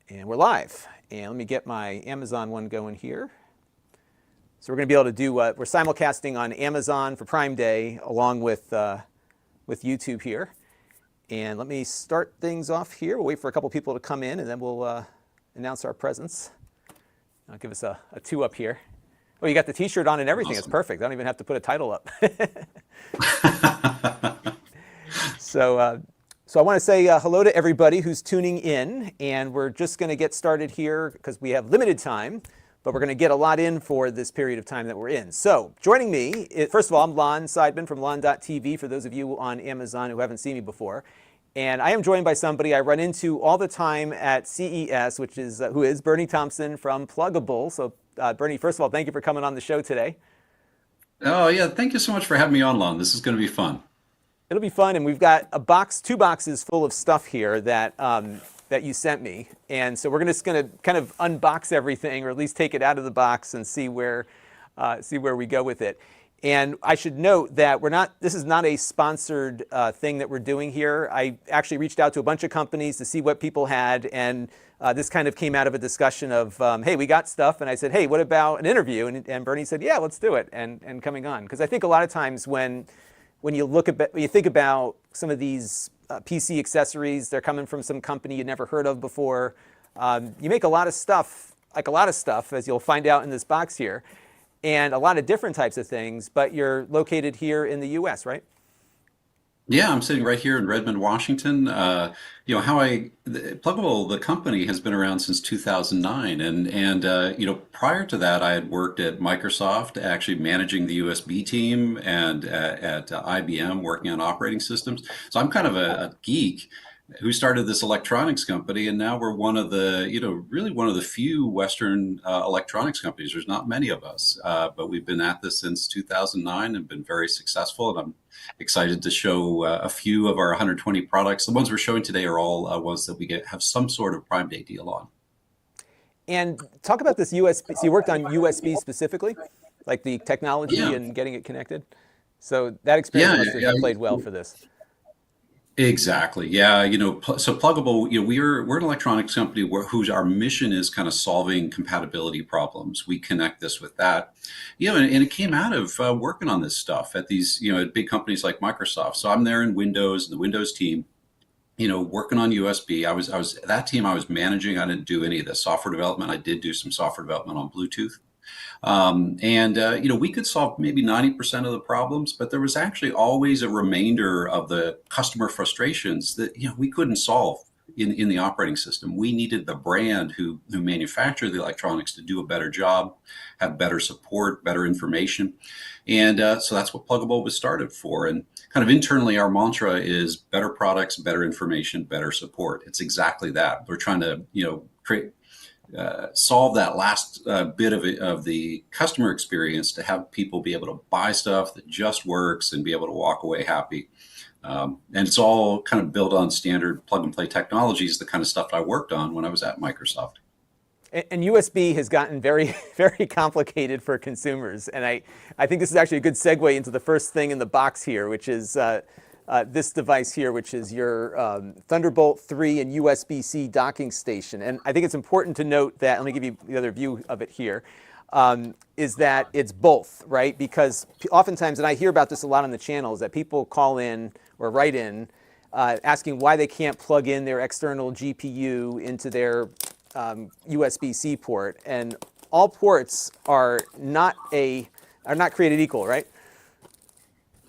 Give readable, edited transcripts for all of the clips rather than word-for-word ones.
And we're live. And let me get my Amazon one going here. So we're going to be able to do we're simulcasting on Amazon for Prime Day along with YouTube here. And let me start things off here. We'll wait for a couple people to come in and then we'll announce our presence. I'll give us a two up here. Oh, you got the t-shirt on and everything. Awesome. It's perfect. I don't even have to put a title up. So I want to say hello to everybody who's tuning in, and we're just going to get started here because we have limited time, but we're going to get a lot in for this period of time that we're in. So joining me, first of all, I'm Lon Seidman from Lon.TV, for those of you on Amazon who haven't seen me before. And I am joined by somebody I run into all the time at CES, which is who is Bernie Thompson from Plugable. So Bernie, first of all, thank you for coming on the show today. Oh yeah, thank you so much for having me on, Lon. This is going to be fun. It'll be fun, and we've got two boxes full of stuff here that that you sent me, and so we're just going to kind of unbox everything, or at least take it out of the box and see where we go with it. And I should note that this is not a sponsored thing that we're doing here. I actually reached out to a bunch of companies to see what people had, and this kind of came out of a discussion of, hey, we got stuff, and I said, hey, what about an interview? And Bernie said, yeah, let's do it, and coming on, because I think a lot of times when you think about some of these PC accessories, they're coming from some company you'd never heard of before. You make a lot of stuff, as you'll find out in this box here, and a lot of different types of things, but you're located here in the US, right? Yeah, I'm sitting right here in Redmond, Washington. Plugable, the company, has been around since 2009, and prior to that, I had worked at Microsoft, actually managing the USB team, and at IBM, working on operating systems. So I'm kind of a geek who started this electronics company, and now we're one of the, really one of the few Western electronics companies. There's not many of us, but we've been at this since 2009 and been very successful. And I'm excited to show a few of our 120 products. The ones we're showing today are all ones that we have some sort of Prime Day deal on. And talk about this USB. So you worked on USB specifically, like the technology and getting it connected. So that experience must have played well for this. Exactly. Yeah. So Plugable, we're an electronics company whose our mission is kind of solving compatibility problems. We connect this with that, and it came out of working on this stuff at these, at big companies like Microsoft. So I'm there in Windows, the Windows team, working on USB. I was that team I was managing. I didn't do any of the software development. I did do some software development on Bluetooth. We could solve maybe 90% of the problems, but there was actually always a remainder of the customer frustrations that, we couldn't solve in the operating system. We needed the brand who manufactured the electronics to do a better job, have better support, better information. And so that's what Plugable was started for. And kind of internally, our mantra is better products, better information, better support. It's exactly that. We're trying to, solve that last bit of the customer experience to have people be able to buy stuff that just works and be able to walk away happy. And it's all kind of built on standard plug and play technologies, the kind of stuff I worked on when I was at Microsoft. And USB has gotten very, very complicated for consumers. And I think this is actually a good segue into the first thing in the box here, which is this device here, which is your Thunderbolt 3 and USB-C docking station. And I think it's important to note that, let me give you the other view of it here, is that it's both, right? Because oftentimes, and I hear about this a lot on the channels, that people call in or write in asking why they can't plug in their external GPU into their USB-C port. And all ports are not created equal, right?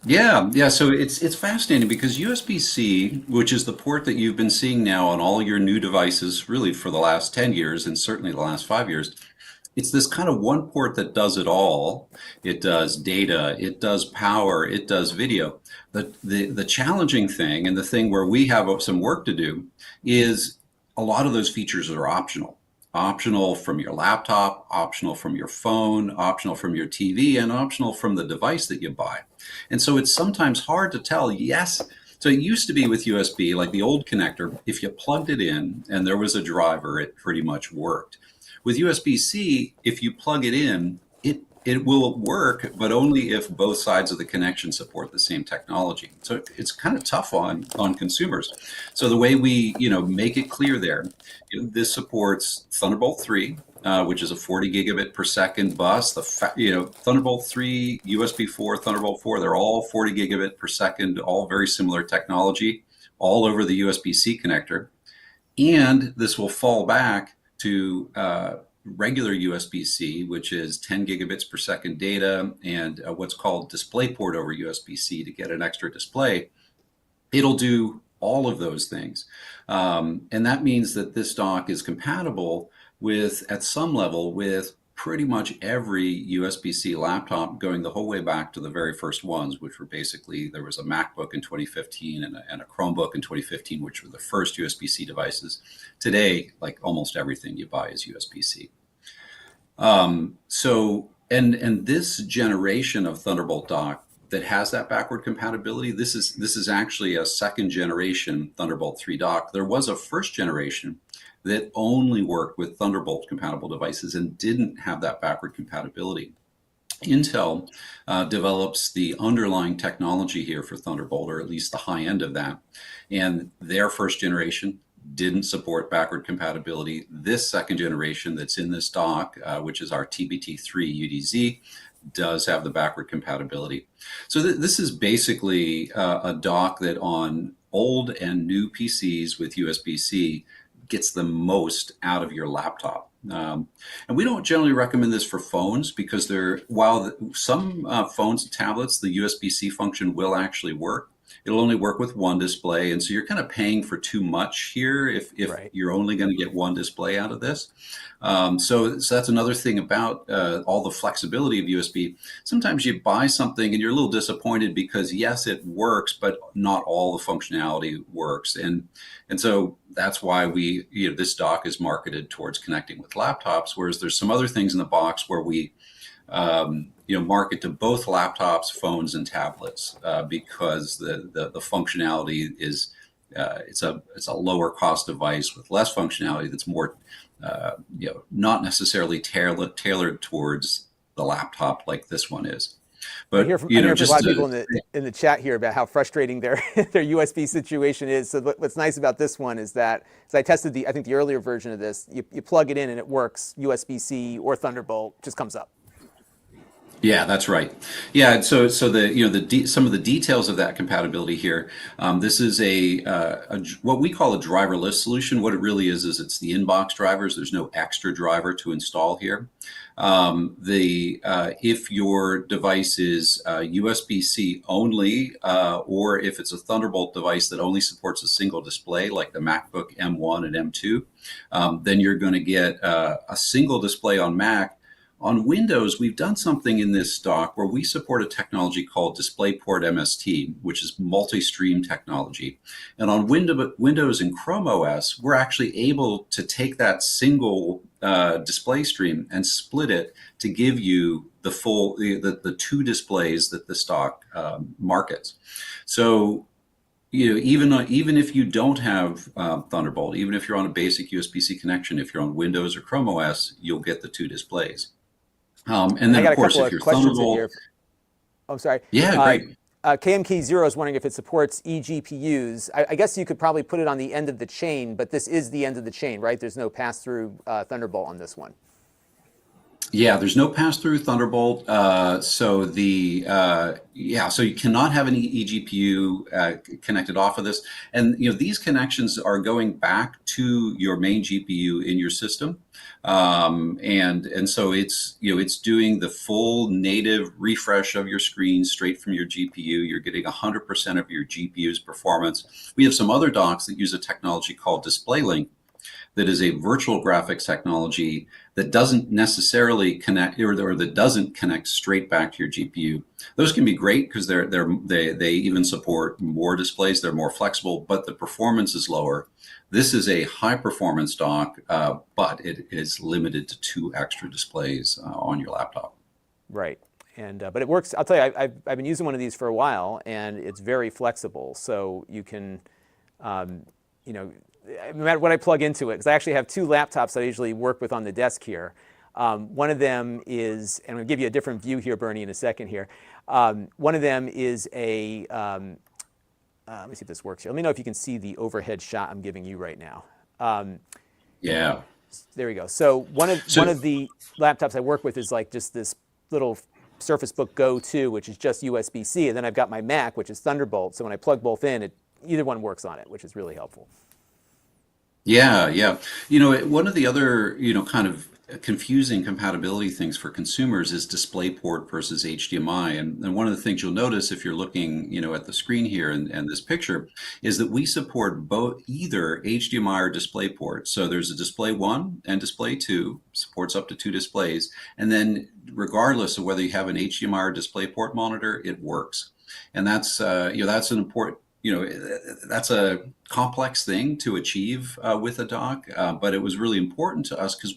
Yeah. So it's fascinating because USB-C, which is the port that you've been seeing now on all your new devices, really for the last 10 years and certainly the last 5 years, it's this kind of one port that does it all. It does data, it does power, it does video. The challenging thing, and the thing where we have some work to do, is a lot of those features are optional. Optional from your laptop, optional from your phone, optional from your TV, and optional from the device that you buy. And so it's sometimes hard to tell, yes. So it used to be with USB, like the old connector, if you plugged it in and there was a driver, it pretty much worked. With USB-C, if you plug it in, it it will work, but only if both sides of the connection support the same technology. So it's kind of tough on consumers. So the way we make it clear there, this supports Thunderbolt 3, which is a 40 gigabit per second bus. Thunderbolt 3, USB 4, Thunderbolt 4, they're all 40 gigabit per second, all very similar technology, all over the USB-C connector. And this will fall back to regular USB-C, which is 10 gigabits per second data, and what's called DisplayPort over USB-C to get an extra display. It'll do all of those things. And that means that this dock is compatible with, at some level, with pretty much every USB-C laptop, going the whole way back to the very first ones, which were basically, there was a MacBook in 2015 and a Chromebook in 2015, which were the first USB-C devices. Today, like almost everything you buy is USB-C. And this generation of Thunderbolt dock that has that backward compatibility, this is actually a second generation Thunderbolt 3 dock. There was a first generation that only worked with Thunderbolt compatible devices and didn't have that backward compatibility. Intel develops the underlying technology here for Thunderbolt, or at least the high end of that, and their first generation didn't support backward compatibility. This second generation that's in this dock, which is our TBT3 UDZ, does have the backward compatibility. So this is basically a dock that on old and new PCs with USB-C gets the most out of your laptop. And we don't generally recommend this for phones because while some phones and tablets, the USB-C function will actually work, it'll only work with one display. And so you're kind of paying for too much here if Right. you're only going to get one display out of this. So that's another thing about all the flexibility of USB. Sometimes you buy something and you're a little disappointed because yes, it works, but not all the functionality works. And so that's why this dock is marketed towards connecting with laptops, whereas there's some other things in the box where we market to both laptops, phones, and tablets because the functionality is it's a lower cost device with less functionality that's more not necessarily tailored towards the laptop like this one is. But I hear from a lot of people in the chat here about how frustrating their their USB situation is. So what's nice about this one is that, as I tested I think the earlier version of this, you plug it in and it works. USB-C or Thunderbolt just comes up. Yeah, that's right. Yeah, so some of the details of that compatibility here. This is what we call a driverless solution. What it really is it's the inbox drivers. There's no extra driver to install here. If your device is USB-C only, or if it's a Thunderbolt device that only supports a single display, like the MacBook M1 and M2, then you're going to get a single display on Mac. On Windows, we've done something in this dock where we support a technology called DisplayPort MST, which is multi-stream technology. And on Windows and Chrome OS, we're actually able to take that single display stream and split it to give you the full the two displays that this dock markets. So even if you don't have Thunderbolt, even if you're on a basic USB-C connection, if you're on Windows or Chrome OS, you'll get the two displays. And then, of course, if you're Thunderbolt, I'm sorry. Yeah, great. KMKey0 is wondering if it supports eGPUs. I guess you could probably put it on the end of the chain, but this is the end of the chain, right? There's no pass-through Thunderbolt on this one. Yeah, there's no pass-through Thunderbolt. So you cannot have any eGPU connected off of this. And these connections are going back to your main GPU in your system. And so it's doing the full native refresh of your screen straight from your GPU. You're getting 100% of your GPU's performance. We have some other docks that use a technology called DisplayLink, that is a virtual graphics technology that doesn't necessarily connect, or that doesn't connect straight back to your GPU. Those can be great because they even support more displays. They're more flexible, but the performance is lower. This is a high performance dock, but it is limited to 2 extra displays on your laptop. Right. And but it works. I'll tell you, I've been using one of these for a while, and it's very flexible. So you can, no matter what I plug into it, because I actually have 2 laptops that I usually work with on the desk here. One of them is, and I'm going to give you a different view here, Bernie, in a second here. One of them is a, let me see if this works here. Let me know if you can see the overhead shot I'm giving you right now. Yeah. There we go. So one of the laptops I work with is like just this little Surface Book Go 2, which is just USB-C, and then I've got my Mac, which is Thunderbolt. So when I plug both in, either one works on it, which is really helpful. Yeah, yeah. One of the other, kind of confusing compatibility things for consumers is DisplayPort versus HDMI. And one of the things you'll notice if you're looking, at the screen here and this picture is that we support both either HDMI or DisplayPort. So there's a Display 1 and Display 2, supports up to 2 displays. And then regardless of whether you have an HDMI or DisplayPort monitor, it works. And that's an important, that's a complex thing to achieve with a dock, but it was really important to us because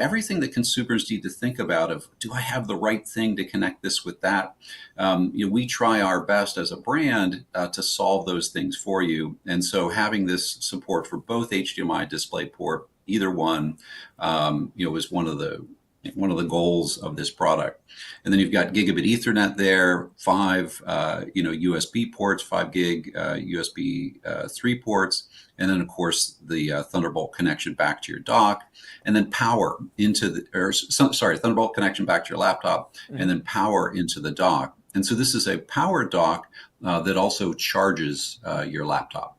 everything that consumers need to think about of, do I have the right thing to connect this with that? We try our best as a brand to solve those things for you. And so having this support for both HDMI, DisplayPort, either one, was one of the goals of this product. And then you've got gigabit Ethernet there, 5 USB ports, 5 gig USB 3 ports, and then of course the Thunderbolt connection back to your dock, and then power Thunderbolt connection back to your laptop, and then power into the dock. And so this is a power dock that also charges your laptop.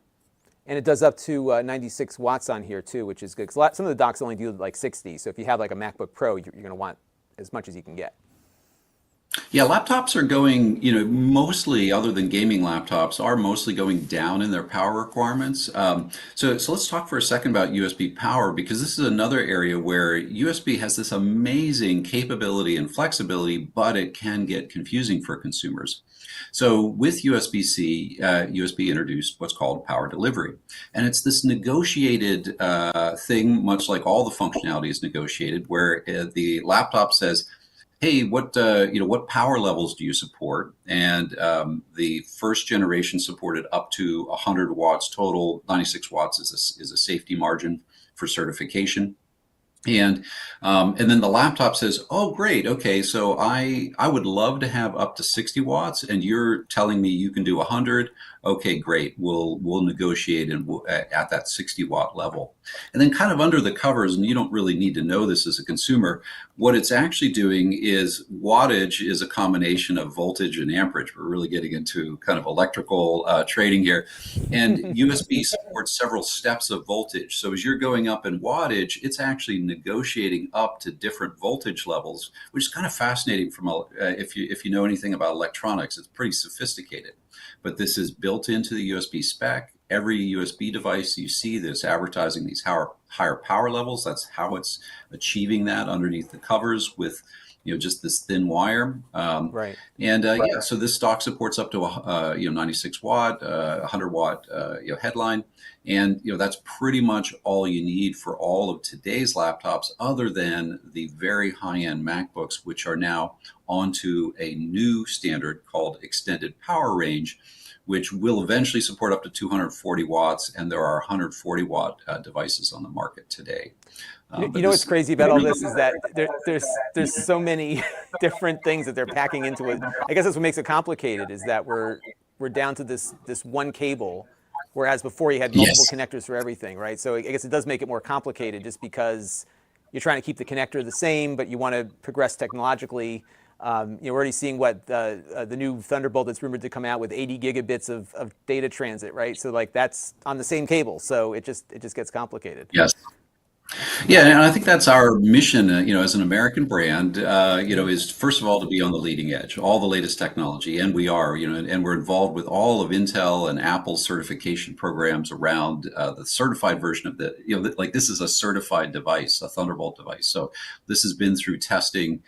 And it does up to 96 watts on here too, which is good. Because some of the docks only do like 60. So if you have like a MacBook Pro, you're going to want as much as you can get. Yeah, laptops are going, mostly, other than gaming laptops, are mostly going down in their power requirements. So let's talk for a second about USB power, because this is another area where USB has this amazing capability and flexibility, but it can get confusing for consumers. So with USB-C, USB introduced what's called power delivery. And it's this negotiated thing, much like all the functionality is negotiated, where the laptop says, hey, what power levels do you support? And the first generation supported up to 100 watts total. 96 watts is a safety margin for certification. And then the laptop says, oh, great. Okay, so I would love to have up to 60 watts, and you're telling me you can do 100. Okay, great. We'll negotiate at that 60 watt level. And then kind of under the covers, and you don't really need to know this as a consumer, what it's actually doing is wattage is a combination of voltage and amperage. We're really getting into kind of electrical trading here. And USB supports several steps of voltage. So as you're going up in wattage, it's actually negotiating up to different voltage levels, which is kind of fascinating if you know anything about electronics. It's pretty sophisticated. But this is built into the USB spec. Every USB device you see that's advertising these higher power levels, that's how it's achieving that underneath the covers with just this thin wire. Right. And yeah, so this stock supports up to 96 watt, 100 watt headline, and that's pretty much all you need for all of today's laptops, other than the very high-end MacBooks, which are now onto a new standard called extended power range, which will eventually support up to 240 watts, and there are 140 watt devices on the market today. You know what's crazy about all this is that there's so many different things that they're packing into it. I guess that's what makes it complicated, is that we're down to this one cable, whereas before you had multiple connectors for everything, right? So I guess it does make it more complicated, just because you're trying to keep the connector the same, but you want to progress technologically. We're already seeing what the new Thunderbolt that's rumored to come out with 80 gigabits of data transit, right? So like that's on the same cable, so it just gets complicated. Yes. Yeah, and I think that's our mission, as an American brand, is first of all to be on the leading edge, all the latest technology, and we are, and we're involved with all of Intel and Apple's certification programs around the certified version of like this is a certified device, a Thunderbolt device. So this has been through testing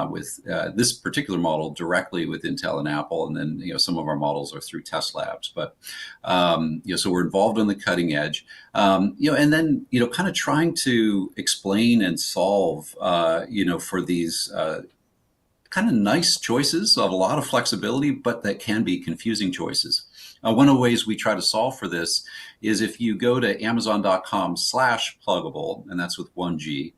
with this particular model directly with Intel and Apple, and then some of our models are through test labs. But so we're involved on the cutting edge, and then kind of trying to explain and solve, for these kind of nice choices of a lot of flexibility, but that can be confusing choices. One of the ways we try to solve for this is if you go to amazon.com/pluggable, and that's with 1G,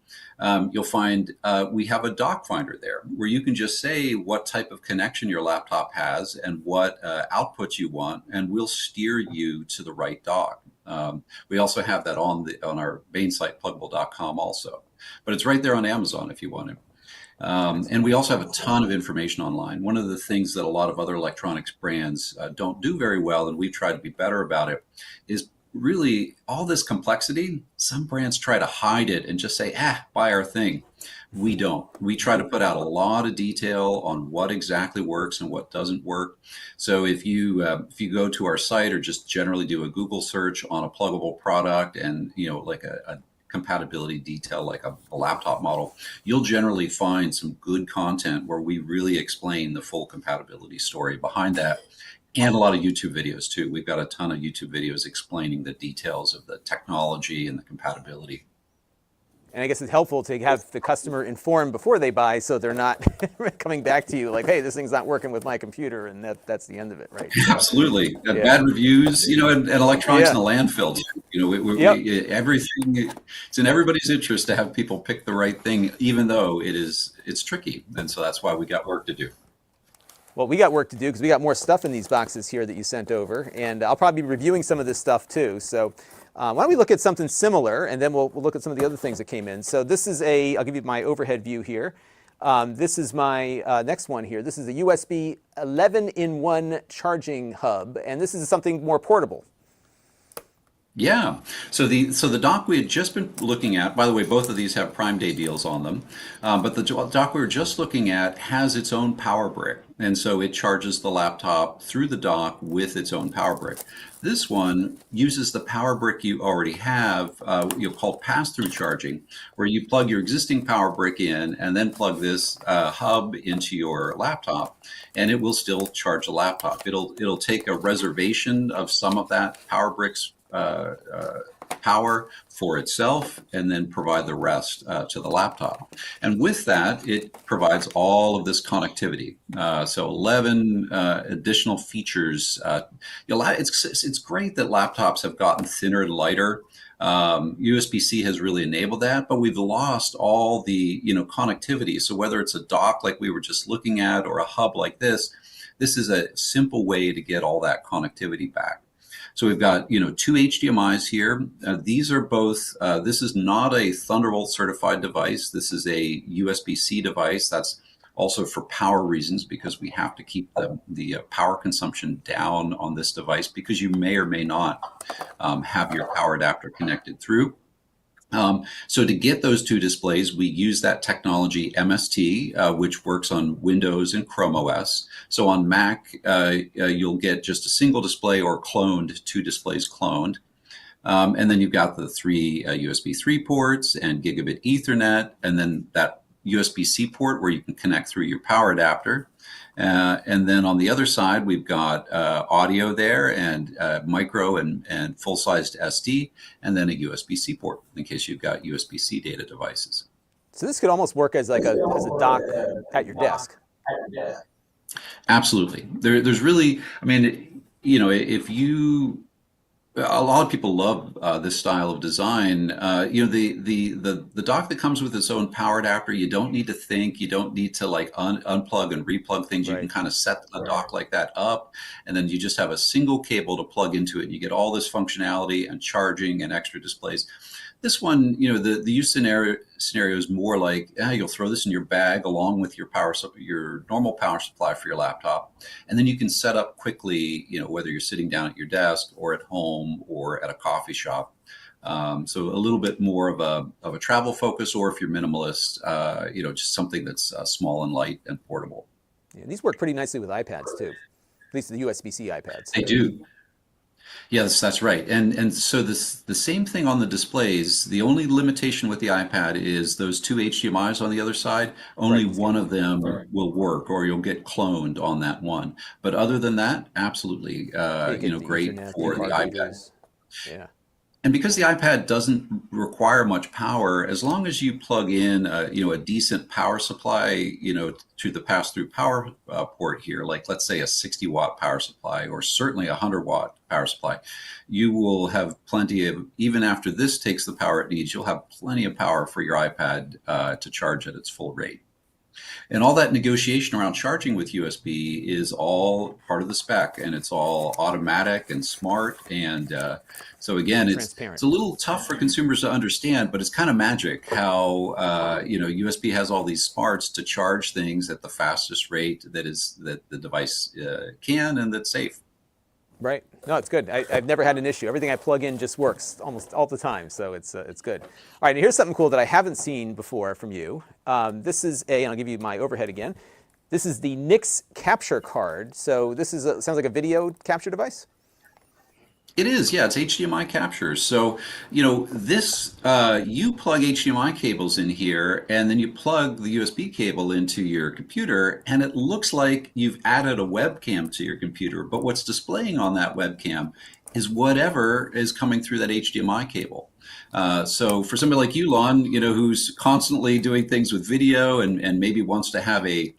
you'll find we have a dock finder there where you can just say what type of connection your laptop has and what outputs you want, and we'll steer you to the right dock. We also have that on our main site, plugable.com also. But it's right there on Amazon if you want it. And we also have a ton of information online. One of the things that a lot of other electronics brands don't do very well, and we've tried to be better about it, is really all this complexity. Some brands try to hide it and just say, buy our thing. We don't. We try to put out a lot of detail on what exactly works and what doesn't work. So if you go to our site or just generally do a Google search on a pluggable product and like a compatibility detail like a laptop model, you'll generally find some good content where we really explain the full compatibility story behind that, and a lot of YouTube videos too. We've got a ton of YouTube videos explaining the details of the technology and the compatibility. And I guess it's helpful to have the customer informed before they buy, so they're not coming back to you like, hey, this thing's not working with my computer, and that's the end of it, right? Absolutely. Bad reviews, and electronics in the landfill. Everything, it's in everybody's interest to have people pick the right thing, even though it's tricky. And so that's why we got work to do. Well, we got work to do because we got more stuff in these boxes here that you sent over, and I'll probably be reviewing some of this stuff too. So why don't we look at something similar, and then we'll look at some of the other things that came in. So this is I'll give you my overhead view here. This is my next one here. This is a USB 11-in-1 charging hub, and this is something more portable. Yeah. So the dock we had just been looking at, by the way, both of these have Prime Day deals on them, but the dock we were just looking at has its own power brick. And so it charges the laptop through the dock with its own power brick. This one uses the power brick you already have, called pass-through charging, where you plug your existing power brick in and then plug this hub into your laptop, and it will still charge the laptop. It'll take a reservation of some of that power brick's power for itself and then provide the rest to the laptop. And with that, it provides all of this connectivity. So 11 additional features. It's great that laptops have gotten thinner and lighter. USB-C has really enabled that, but we've lost all the connectivity. So whether it's a dock like we were just looking at or a hub like this is a simple way to get all that connectivity back. So we've got, two HDMIs here. These are both, this is not a Thunderbolt certified device. This is a USB-C device. That's also for power reasons, because we have to keep the power consumption down on this device, because you may or may not have your power adapter connected through. So to get those two displays, we use that technology MST, which works on Windows and Chrome OS. So on Mac, you'll get just a single display or cloned, two displays cloned. And then you've got the three USB 3 ports and gigabit Ethernet, and then that USB-C port where you can connect through your power adapter. And then on the other side, we've got audio there and micro and full-sized SD, and then a USB-C port in case you've got USB-C data devices. So this could almost work as like a dock at your desk. Absolutely. There's really, if you, a lot of people love this style of design. The dock that comes with its own power adapter, you don't need to think, you don't need to like unplug and replug things. Right. You can kind of set the dock like that up, and then you just have a single cable to plug into it. And you get all this functionality and charging and extra displays. This one, the use scenario is more like you'll throw this in your bag along with your normal power supply for your laptop, and then you can set up quickly, whether you're sitting down at your desk or at home or at a coffee shop. So a little bit more of a travel focus, or if you're minimalist, just something that's small and light and portable. Yeah, these work pretty nicely with iPads too, at least the USB-C iPads. They do. Yes, that's right. And so the same thing on the displays. The only limitation with the iPad is those two HDMIs on the other side. Only one of them will work, or you'll get cloned on that one. But other than that, absolutely, great for the iPad. Yeah. And because the iPad doesn't require much power, as long as you plug in, a decent power supply, to the pass-through power port here, like let's say a 60-watt power supply, or certainly a 100-watt power supply, you will have plenty of, even after this takes the power it needs, you'll have plenty of power for your iPad to charge at its full rate. And all that negotiation around charging with USB is all part of the spec, and it's all automatic and smart. And so again, it's Transparent. a little tough for consumers to understand, but it's kind of magic how USB has all these smarts to charge things at the fastest rate that the device can, and that's safe. Right. No, it's good. I've never had an issue. Everything I plug in just works almost all the time, so it's good. All right, and here's something cool that I haven't seen before from you. This is and I'll give you my overhead again. This is the NICS capture card. So this is sounds like a video capture device. It is, yeah, it's HDMI capture. So, this, you plug HDMI cables in here, and then you plug the USB cable into your computer, and it looks like you've added a webcam to your computer. But what's displaying on that webcam is whatever is coming through that HDMI cable. So for somebody like you, Lon, who's constantly doing things with video and maybe wants to have a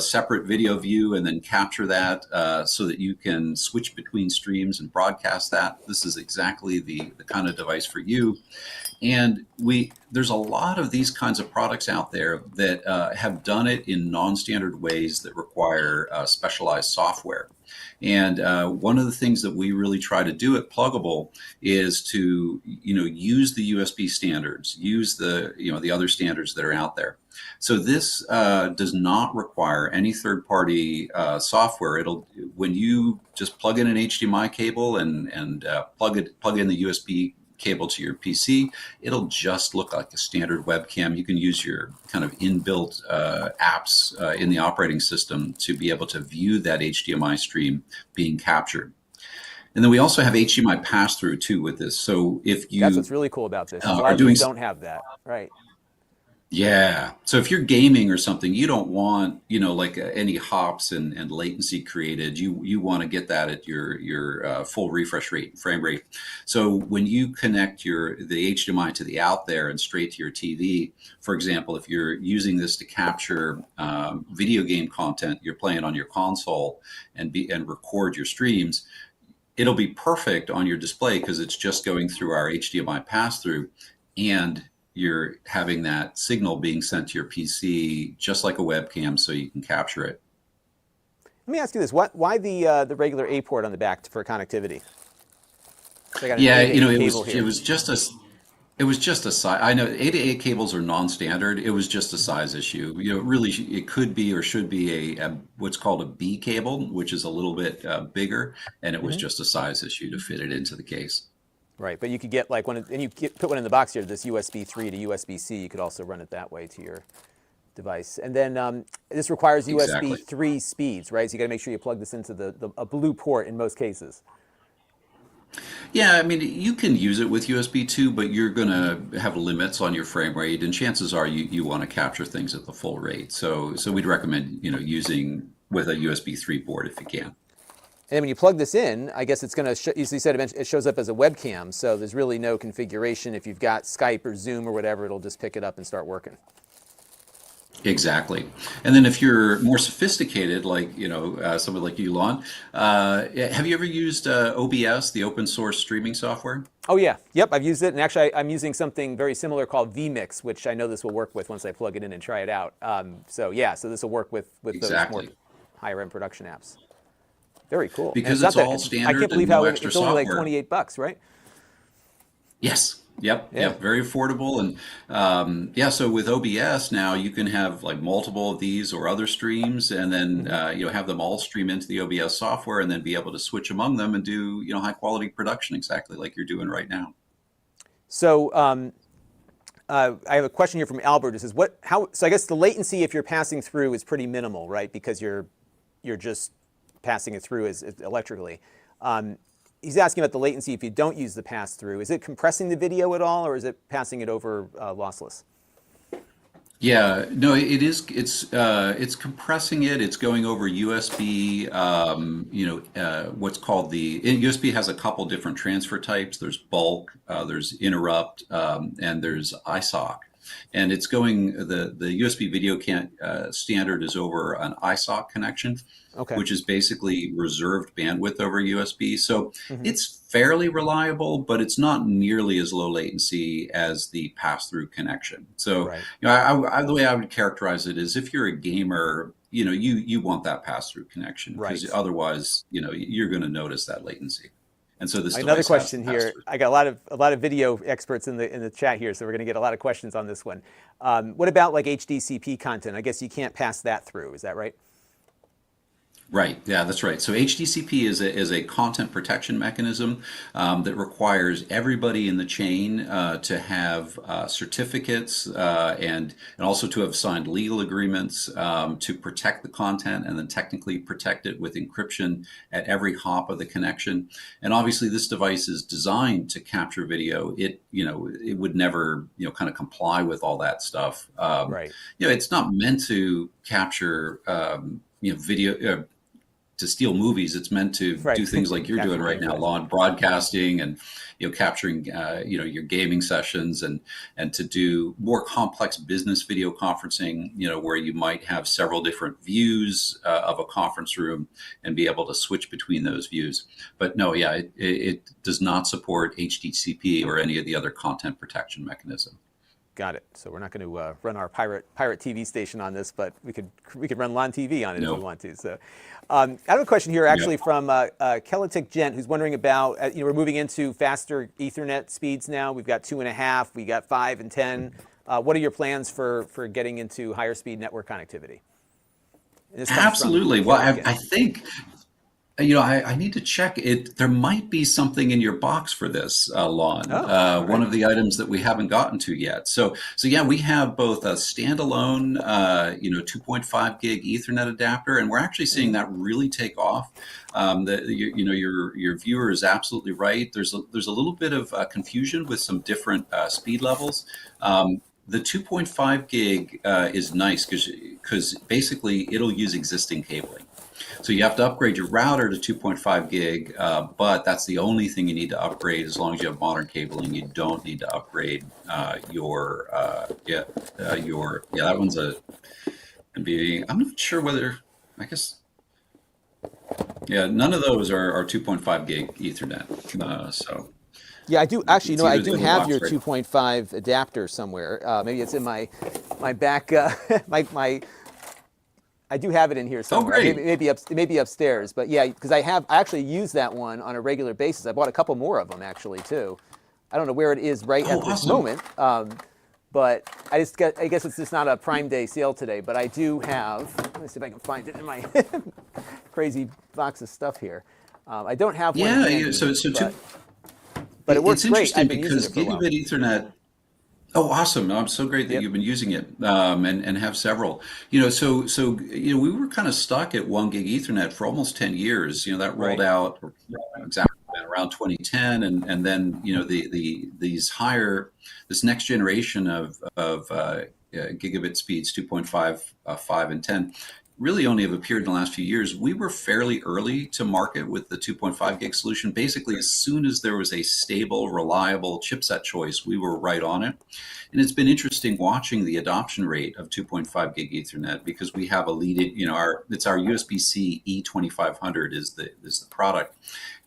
separate video view and then capture that so that you can switch between streams and broadcast that, this is exactly the kind of device for you. And there's a lot of these kinds of products out there that have done it in non-standard ways that require specialized software. And one of the things that we really try to do at Plugable is to, use the USB standards, use the other standards that are out there. So this does not require any third-party software. When you just plug in an HDMI cable and plug in the USB cable to your PC, it'll just look like a standard webcam. You can use your kind of inbuilt apps in the operating system to be able to view that HDMI stream being captured. And then we also have HDMI pass-through too with this. So if you That's what's really cool about this. A lot are of doing these don't have that, right? Yeah. So if you're gaming or something, you don't want, like any hops and latency created. You want to get that at your full refresh rate, frame rate. So when you connect the HDMI to the out there and straight to your TV, for example, if you're using this to capture video game content you're playing on your console and record your streams, it'll be perfect on your display because it's just going through our HDMI pass-through, and you're having that signal being sent to your PC just like a webcam so you can capture it. Let me ask you this: why the regular A port on the back for connectivity? So I got an Yeah, 8 to 8 it cable here. was just a size. I know 8 cables are non-standard. It was just a size issue. Really, it could be or should be a what's called a B cable, which is a little bit bigger, and it was just a size issue to fit it into the case. Right, but you could get like put one in the box here, this USB 3 to USB-C. You could also run it that way to your device. And then this requires Exactly. USB 3 speeds, right? So you got to make sure you plug this into a blue port in most cases. Yeah, I mean, you can use it with USB 2, but you're going to have limits on your frame rate, and chances are you want to capture things at the full rate. So we'd recommend, using with a USB 3 port if you can. And then when you plug this in, I guess it's going to, you said it shows up as a webcam, so there's really no configuration. If you've got Skype or Zoom or whatever, it'll just pick it up and start working. Exactly. And then if you're more sophisticated, like, somebody like you, Lon, have you ever used OBS, the open source streaming software? Oh yeah, yep, I've used it, and actually I'm using something very similar called vMix, which I know this will work with once I plug it in and try it out. So this will work with Exactly. those more higher end production apps. Very cool. Because And it's not all that, standard I can't and believe no how extra it's only like software. $28, right? Yes. Yep. Yeah. Yep. Very affordable. And so with OBS now you can have like multiple of these or other streams, and then have them all stream into the OBS software, and then be able to switch among them and do high quality production exactly like you're doing right now. So I have a question here from Albert. It says, so I guess the latency if you're passing through is pretty minimal, right? Because you're just passing it through as electrically. He's asking about the latency if you don't use the pass-through. Is it compressing the video at all, or is it passing it over lossless? Yeah, no, it is. It's compressing it. It's going over USB. What's called USB has a couple different transfer types. There's bulk, there's interrupt, and there's iSOC. And it's going the USB video can standard is over an iSOC connection, Okay. which is basically reserved bandwidth over USB. So Hmm. it's fairly reliable, but it's not nearly as low latency as the pass-through connection. So, Right. the way I would characterize it is if you're a gamer, you want that pass-through connection because Right. otherwise, you're going to notice that latency. And so this Another device has the question here. pass-through. I got a lot of video experts in the chat here, so we're going to get a lot of questions on this one. What about like HDCP content? I guess you can't pass that through. Is that right? Right. Yeah, that's right. So HDCP is a content protection mechanism that requires everybody in the chain to have certificates and also to have signed legal agreements to protect the content and then technically protect it with encryption at every hop of the connection. And obviously, this device is designed to capture video. It would never kind of comply with all that stuff. Right. It's not meant to capture video to steal movies. It's meant to Right. do things like you're doing Capture right now, gameplay. Lon, broadcasting and capturing your gaming sessions and to do more complex business video conferencing. Where you might have several different views of a conference room and be able to switch between those views. But no, yeah, it does not support HDCP or any of the other content protection mechanism. Got it. So we're not going to run our pirate TV station on this, but we could run Lon.TV on it if we No. want to. So I have a question here Yep. actually from Kelitic Gent, who's wondering about we're moving into faster Ethernet speeds now. We've got 2.5, we got 5 and 10. What are your plans for getting into higher speed network connectivity? And this comes from Absolutely. Well, Kelitic I Gent. think I need to check it. There might be something in your box for this, Lon. Oh, all One right. of the items that we haven't gotten to yet. So yeah, we have both a standalone, 2.5 gig Ethernet adapter, and we're actually seeing Hmm. that really take off. Your viewer is absolutely right. There's a little bit of confusion with some different speed levels. The 2.5 gig is nice because basically it'll use existing cabling. So you have to upgrade your router to 2.5 gig, but that's the only thing you need to upgrade as long as you have modern cabling. You don't need to upgrade that one's a NVMe. I'm not sure whether, I guess, yeah, none of those are 2.5 gig Ethernet. So Yeah, I do actually. it's I either do in the have box, your right? 2.5 adapter somewhere. Maybe it's in my back my I do have it in here Oh, somewhere. great. Maybe upstairs, but yeah, because I actually use that one on a regular basis. I bought a couple more of them actually too. I don't know where it is right Oh, at this awesome. moment, but I guess it's just not a Prime Day sale today. But I do have. Let me see if I can find it in my crazy box of stuff here. I don't have one Yeah, yeah. handy, So but it works it's great. interesting I've been using because it for a while. gigabit Ethernet. Oh, awesome! No, I'm so great that Yep. you've been using it and have several. We were kind of stuck at 1 gig Ethernet for almost 10 years. That rolled Right. out exactly around 2010, and then this next generation of gigabit speeds, 2.5, 5, and 10, really only have appeared in the last few years. We were fairly early to market with the 2.5 gig solution. Basically, as soon as there was a stable, reliable chipset choice, we were right on it. And it's been interesting watching the adoption rate of 2.5 gig Ethernet because we have a leading, it's our USB-C E2500 is the product.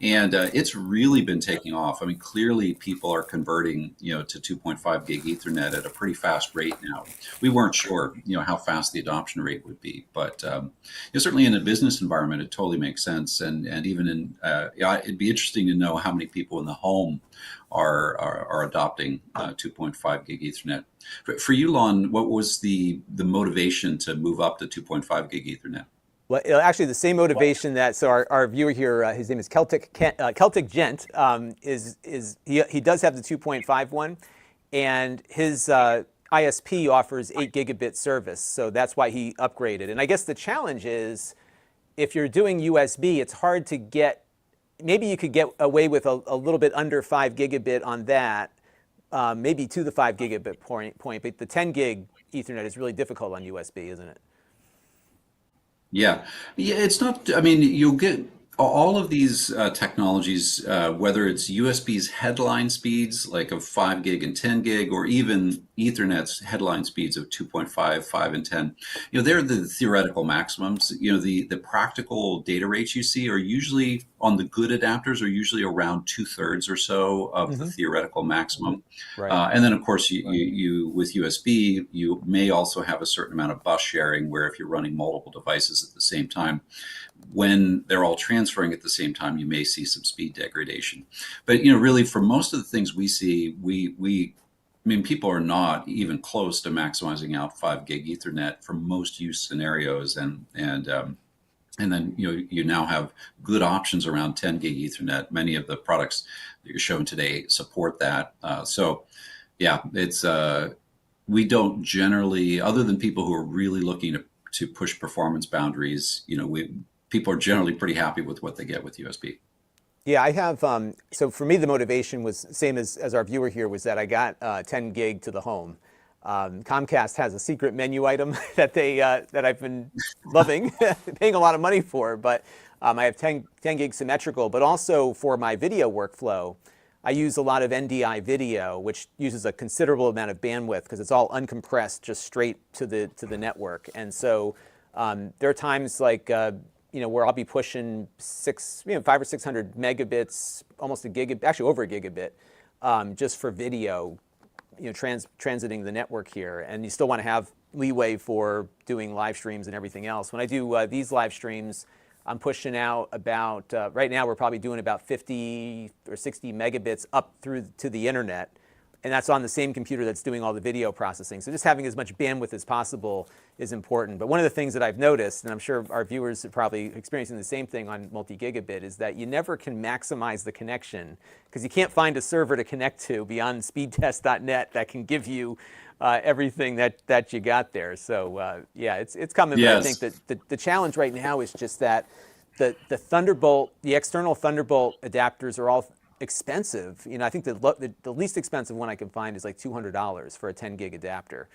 And it's really been taking off. I mean, clearly people are converting, to 2.5 gig Ethernet at a pretty fast rate now. We weren't sure, how fast the adoption rate would be, but certainly in a business environment, it totally makes sense. And even it'd be interesting to know how many people in the home are adopting 2.5 gig Ethernet. For you, Lon, what was the motivation to move up to 2.5 gig Ethernet? Well, actually, the same motivation that so our viewer here, his name is Celtic Gent, he does have the 2.5 one, and his ISP offers 8 gigabit service, so that's why he upgraded. And I guess the challenge is, if you're doing USB, it's hard to get. Maybe you could get away with a little bit under 5 gigabit on that, maybe to the 5 gigabit point, but the 10 gig Ethernet is really difficult on USB, isn't it? Yeah, yeah. It's not. I mean, you'll get all of these technologies, whether it's USB's headline speeds like of 5 gig and 10 gig, or even Ethernet's headline speeds of 2.5, 5, and 10. They're the theoretical maximums. The practical data rates you see are usually on the good adapters are usually around 2/3 or so of the Mm-hmm. theoretical maximum. Right. And then, of course, you with USB, you may also have a certain amount of bus sharing, where if you're running multiple devices at the same time, when they're all transferring at the same time, you may see some speed degradation. But really, for most of the things we see, I mean, people are not even close to maximizing out 5 gig Ethernet for most use scenarios, and then you now have good options around 10 gig Ethernet. Many of the products that you're showing today support that. So yeah, it's we don't generally, other than people who are really looking to push performance boundaries, people are generally pretty happy with what they get with USB. Yeah, I have. So for me, the motivation was same as our viewer here, was that I got 10 gig to the home. Comcast has a secret menu item that I've been loving, paying a lot of money for. But I have 10 gig symmetrical, but also for my video workflow, I use a lot of NDI video, which uses a considerable amount of bandwidth because it's all uncompressed, just straight to the network. And so there are times like where I'll be pushing 500 or 600 megabits, almost a gigabit, actually over a gigabit, just for video, transiting the network here. And you still want to have leeway for doing live streams and everything else. When I do these live streams, I'm pushing out about, right now we're probably doing about 50 or 60 megabits up through to the internet. And that's on the same computer that's doing all the video processing. So just having as much bandwidth as possible is important. But one of the things that I've noticed, and I'm sure our viewers are probably experiencing the same thing on multi-gigabit, is that you never can maximize the connection because you can't find a server to connect to beyond speedtest.net that can give you everything that you got there. So yeah, it's coming. But I Yes. think that the challenge right now is just that the Thunderbolt, the external Thunderbolt adapters are all expensive. I think the least expensive one I can find is like $200 for a 10 gig adapter.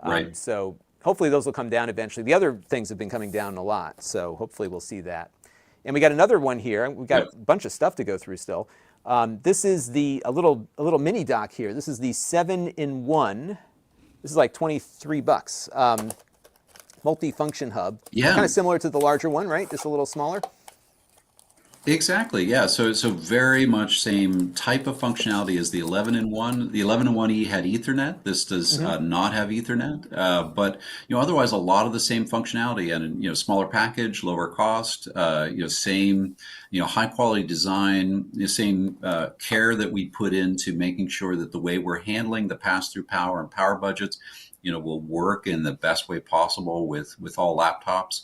Right. So hopefully those will come down eventually. The other things have been coming down a lot, so hopefully we'll see that. And we got another one here. We've got Yep. a bunch of stuff to go through still. This is a little mini dock here. This is the 7-in-1. This is like $23. Multi-function hub. Yeah. Kind of similar to the larger one, right? Just a little smaller. Exactly, yeah. So very much same type of functionality as the 11-in-1. The 11-in-1E had Ethernet. This does not have Ethernet, but otherwise a lot of the same functionality, and smaller package, lower cost, same high quality design, the same care that we put into making sure that the way we're handling the pass-through power and power budgets, will work in the best way possible with all laptops.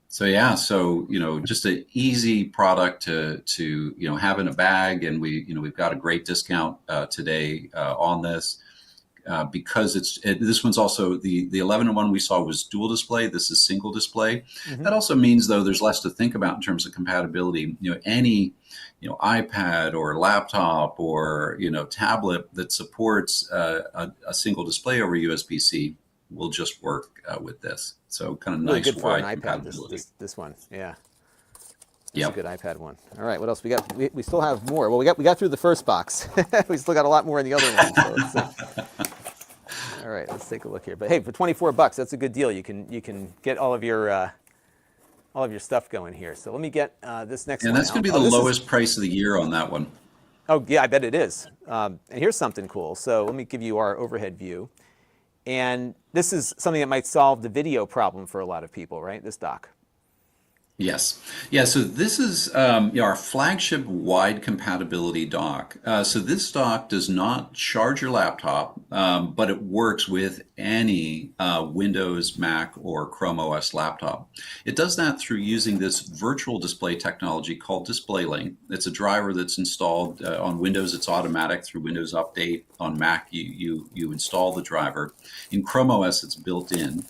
So yeah, just an easy product to have in a bag, and we've got a great discount today on this because this one's also the 11-in-1 we saw was dual display. This is single display. That also means, though, there's less to think about in terms of compatibility. Any iPad or laptop or tablet that supports a single display over USB-C will just work with this. So kind of Really nice good for an wide iPad, compatibility. this one. Yeah. That's Yep. a good iPad one. All right, what else we got? We still have more. Well, we got through the first box. We still got a lot more in the other one. So let's see. All right, let's take a look here. But hey, for $24, that's a good deal. You can get all of your stuff going here. So let me get this next And one that's going out. to be Oh, the this is- lowest price of the year on that one. Oh yeah, I bet it is. And here's something cool. So let me give you our overhead view. And this is something that might solve the video problem for a lot of people, right? This dock. Yes. Yeah, so this is our flagship wide compatibility dock. So this dock does not charge your laptop, but it works with any Windows, Mac, or Chrome OS laptop. It does that through using this virtual display technology called DisplayLink. It's a driver that's installed on Windows. It's automatic through Windows Update. On Mac, you install the driver. In Chrome OS, it's built in.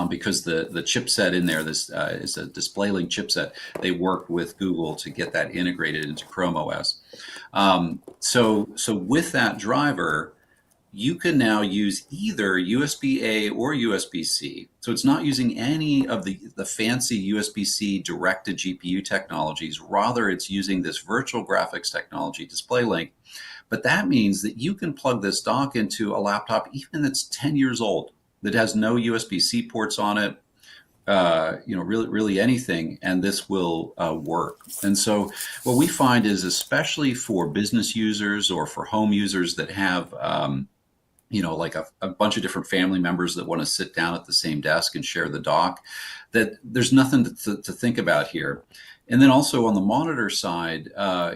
Because the chipset in there, this is a DisplayLink chipset. They worked with Google to get that integrated into Chrome OS. So with that driver, you can now use either USB-A or USB-C. So it's not using any of the fancy USB-C direct to GPU technologies. Rather, it's using this virtual graphics technology, DisplayLink. But that means that you can plug this dock into a laptop even that's 10 years old, that has no USB-C ports on it, really anything, and this will work. And so what we find is, especially for business users or for home users that have like a bunch of different family members that want to sit down at the same desk and share the dock, that there's nothing to think about here. And then also on the monitor side,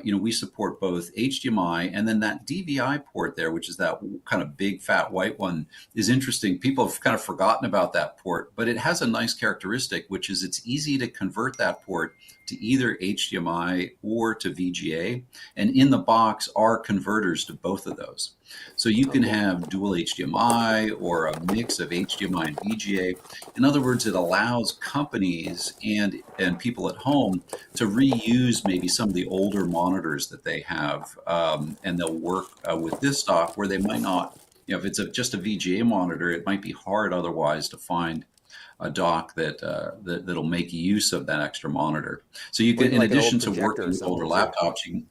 we support both HDMI, and then that DVI port there, which is that kind of big fat white one, is interesting. People have kind of forgotten about that port, but it has a nice characteristic, which is it's easy to convert that port to either HDMI or to VGA. And in the box are converters to both of those. So you can have dual HDMI or a mix of HDMI and VGA. In other words, it allows companies and people at home to reuse maybe some of the older monitors that they have, and they'll work with this dock where they might not, if it's just a VGA monitor, it might be hard otherwise to find a dock that'll make use of that extra monitor. So you can, in addition to working with older laptops, you can.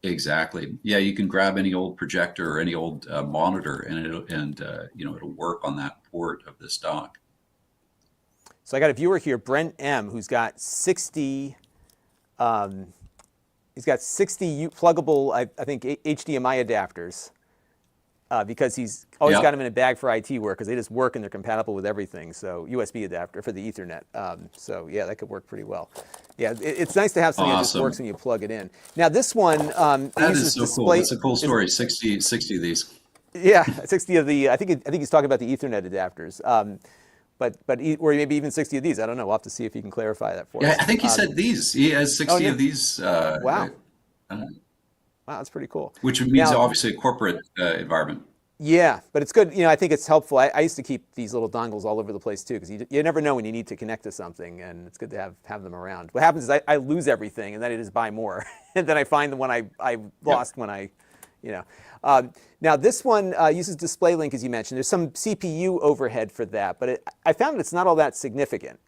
Exactly. Yeah, you can grab any old projector or any old monitor, and it'll work on that port of this dock. So I got a viewer here, Brent M, who's got 60. He's got 60 pluggable, I think, HDMI adapters. Because he's always got them in a bag for IT work, because they just work and they're compatible with everything. So USB adapter for the Ethernet. So yeah, that could work pretty well. Yeah, it's nice to have something that just works when you plug it in. Now this one that is so cool. It's a cool story. 60 of these. Yeah, 60 of the. I think he's talking about the Ethernet adapters. Or maybe even 60 of these. I don't know. We'll have to see if he can clarify that for us. Yeah, I think he said these. He has 60 of these. Wow. Wow, that's pretty cool. Which means obviously a corporate environment. Yeah, but it's good. I think it's helpful. I used to keep these little dongles all over the place too, because you never know when you need to connect to something, and it's good to have them around. What happens is I lose everything, and then I just buy more, and then I find the one I lost when I. Now this one uses DisplayLink, as you mentioned. There's some CPU overhead for that, but I found it's not all that significant.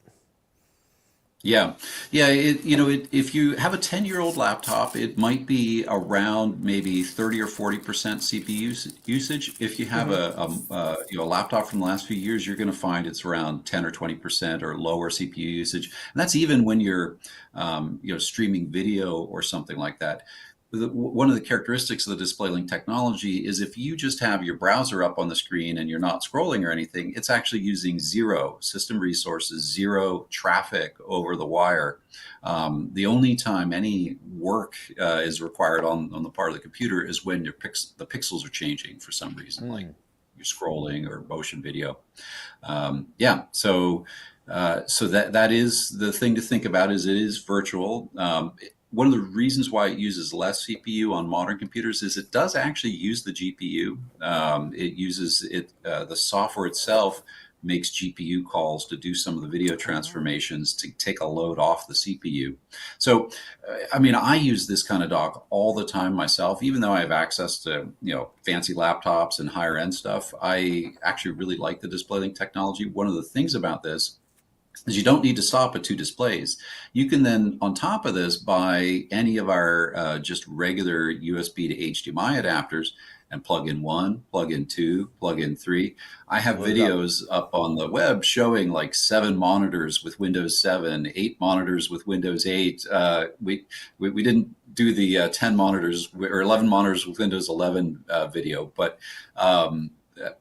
Yeah. If you have a 10-year-old laptop, it might be around maybe 30 or 40% CPU usage. If you have a laptop from the last few years, you're going to find it's around 10 or 20% or lower CPU usage. And that's even when you're streaming video or something like that. One of the characteristics of the DisplayLink technology is if you just have your browser up on the screen and you're not scrolling or anything, it's actually using zero system resources, zero traffic over the wire. The only time any work is required on the part of the computer is when the pixels are changing for some reason, like you're scrolling or motion video. So that is the thing to think about, is it is virtual. One of the reasons why it uses less CPU on modern computers is it does actually use the GPU. It uses the software itself makes GPU calls to do some of the video transformations to take a load off the CPU. So, I use this kind of dock all the time myself, even though I have access to, fancy laptops and higher end stuff. I actually really like the DisplayLink technology. One of the things about this is you don't need to stop at two displays. You can then, on top of this, buy any of our just regular USB to HDMI adapters and plug in one, plug in two, plug in three. I have videos up on the web showing like 7 monitors with Windows 7, 8 monitors with Windows 8. We didn't do the 10 monitors or 11 monitors with Windows 11 video, but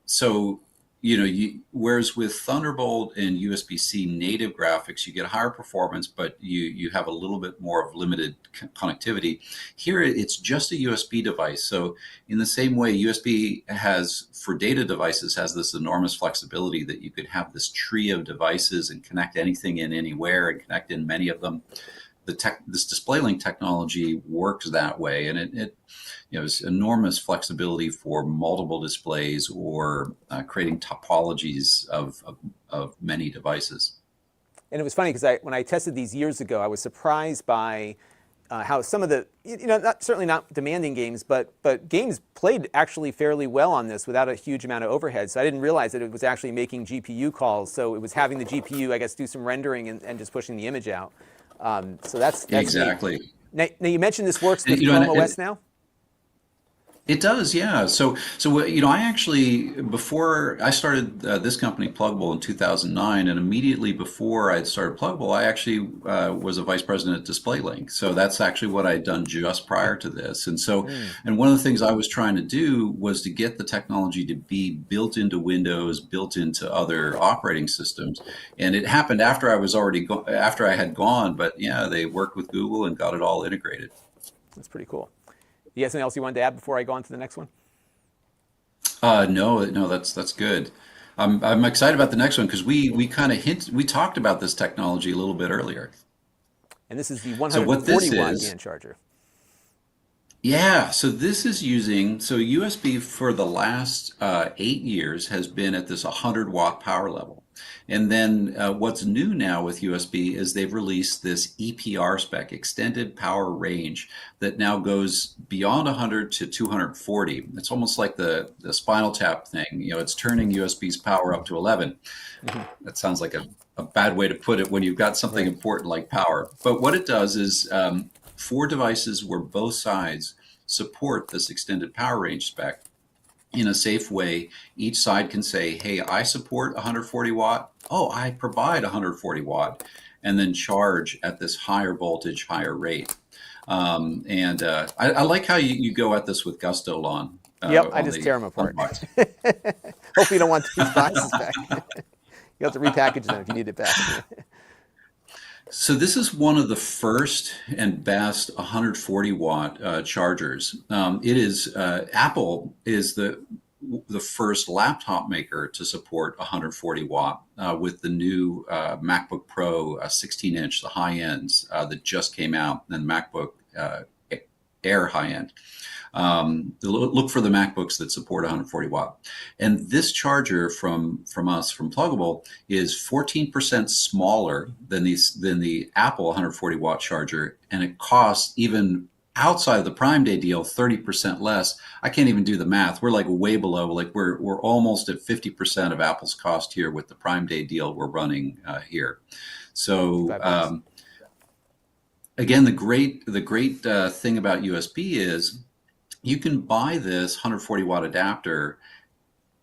so. Whereas with Thunderbolt and USB-C native graphics, you get higher performance, but you have a little bit more of limited connectivity. Here, it's just a USB device. So in the same way, USB has, for data devices, has this enormous flexibility that you could have this tree of devices and connect anything in anywhere and connect in many of them. This DisplayLink technology works that way, and it it's enormous flexibility for multiple displays or creating topologies of many devices. And it was funny because when I tested these years ago, I was surprised by how some of the, not certainly not demanding games, but games played actually fairly well on this without a huge amount of overhead. So I didn't realize that it was actually making GPU calls. So it was having the GPU, I guess, do some rendering and just pushing the image out. So that's neat. Exactly. Now you mentioned this works with And, Chrome OS now? it does, yeah. So I actually, before I started this company, Plugable, in 2009, and immediately before I started Plugable, I actually was a vice president at DisplayLink. So that's actually what I'd done just prior to this. And so, and one of the things I was trying to do was to get the technology to be built into Windows, built into other operating systems. And it happened after I was already after I had gone, but yeah, they worked with Google and got it all integrated. That's pretty cool. You have something else you wanted to add before I go on to the next one? No, that's good. I'm excited about the next one because we kind of we talked about this technology a little bit earlier. And this is the So what this 140 watt is, GaN charger. yeah, so this is using, so USB for the last 8 years has been at this 100-watt power level. And then what's new now with USB is they've released this EPR spec, extended power range, that now goes beyond 100 to 240. It's almost like the Spinal Tap thing. It's turning USB's power up to 11. That sounds like a bad way to put it when you've got something important like power. But what it does is for devices where both sides support this extended power range spec in a safe way, each side can say, hey, I support 140 watt. Oh, I provide 140 watt, and then charge at this higher voltage, higher rate. I like how you go at this with gusto, Lon. Yep, I just tear them apart. Hopefully you don't want these boxes back. You have to repackage them if you need it back. So this is one of the first and best 140 watt chargers. It is Apple is the first laptop maker to support 140 watt with the new MacBook Pro 16-inch, the high ends that just came out, and MacBook Air high end. Look for the MacBooks that support 140 watt. And this charger from us, from Plugable, is 14% smaller than the Apple 140 watt charger, and it costs, even outside of the Prime Day deal, 30% less. I can't even do the math. We're like way below, like we're almost at 50% of Apple's cost here with the Prime Day deal we're running here. So again, the great thing about USB is you can buy this 140 watt adapter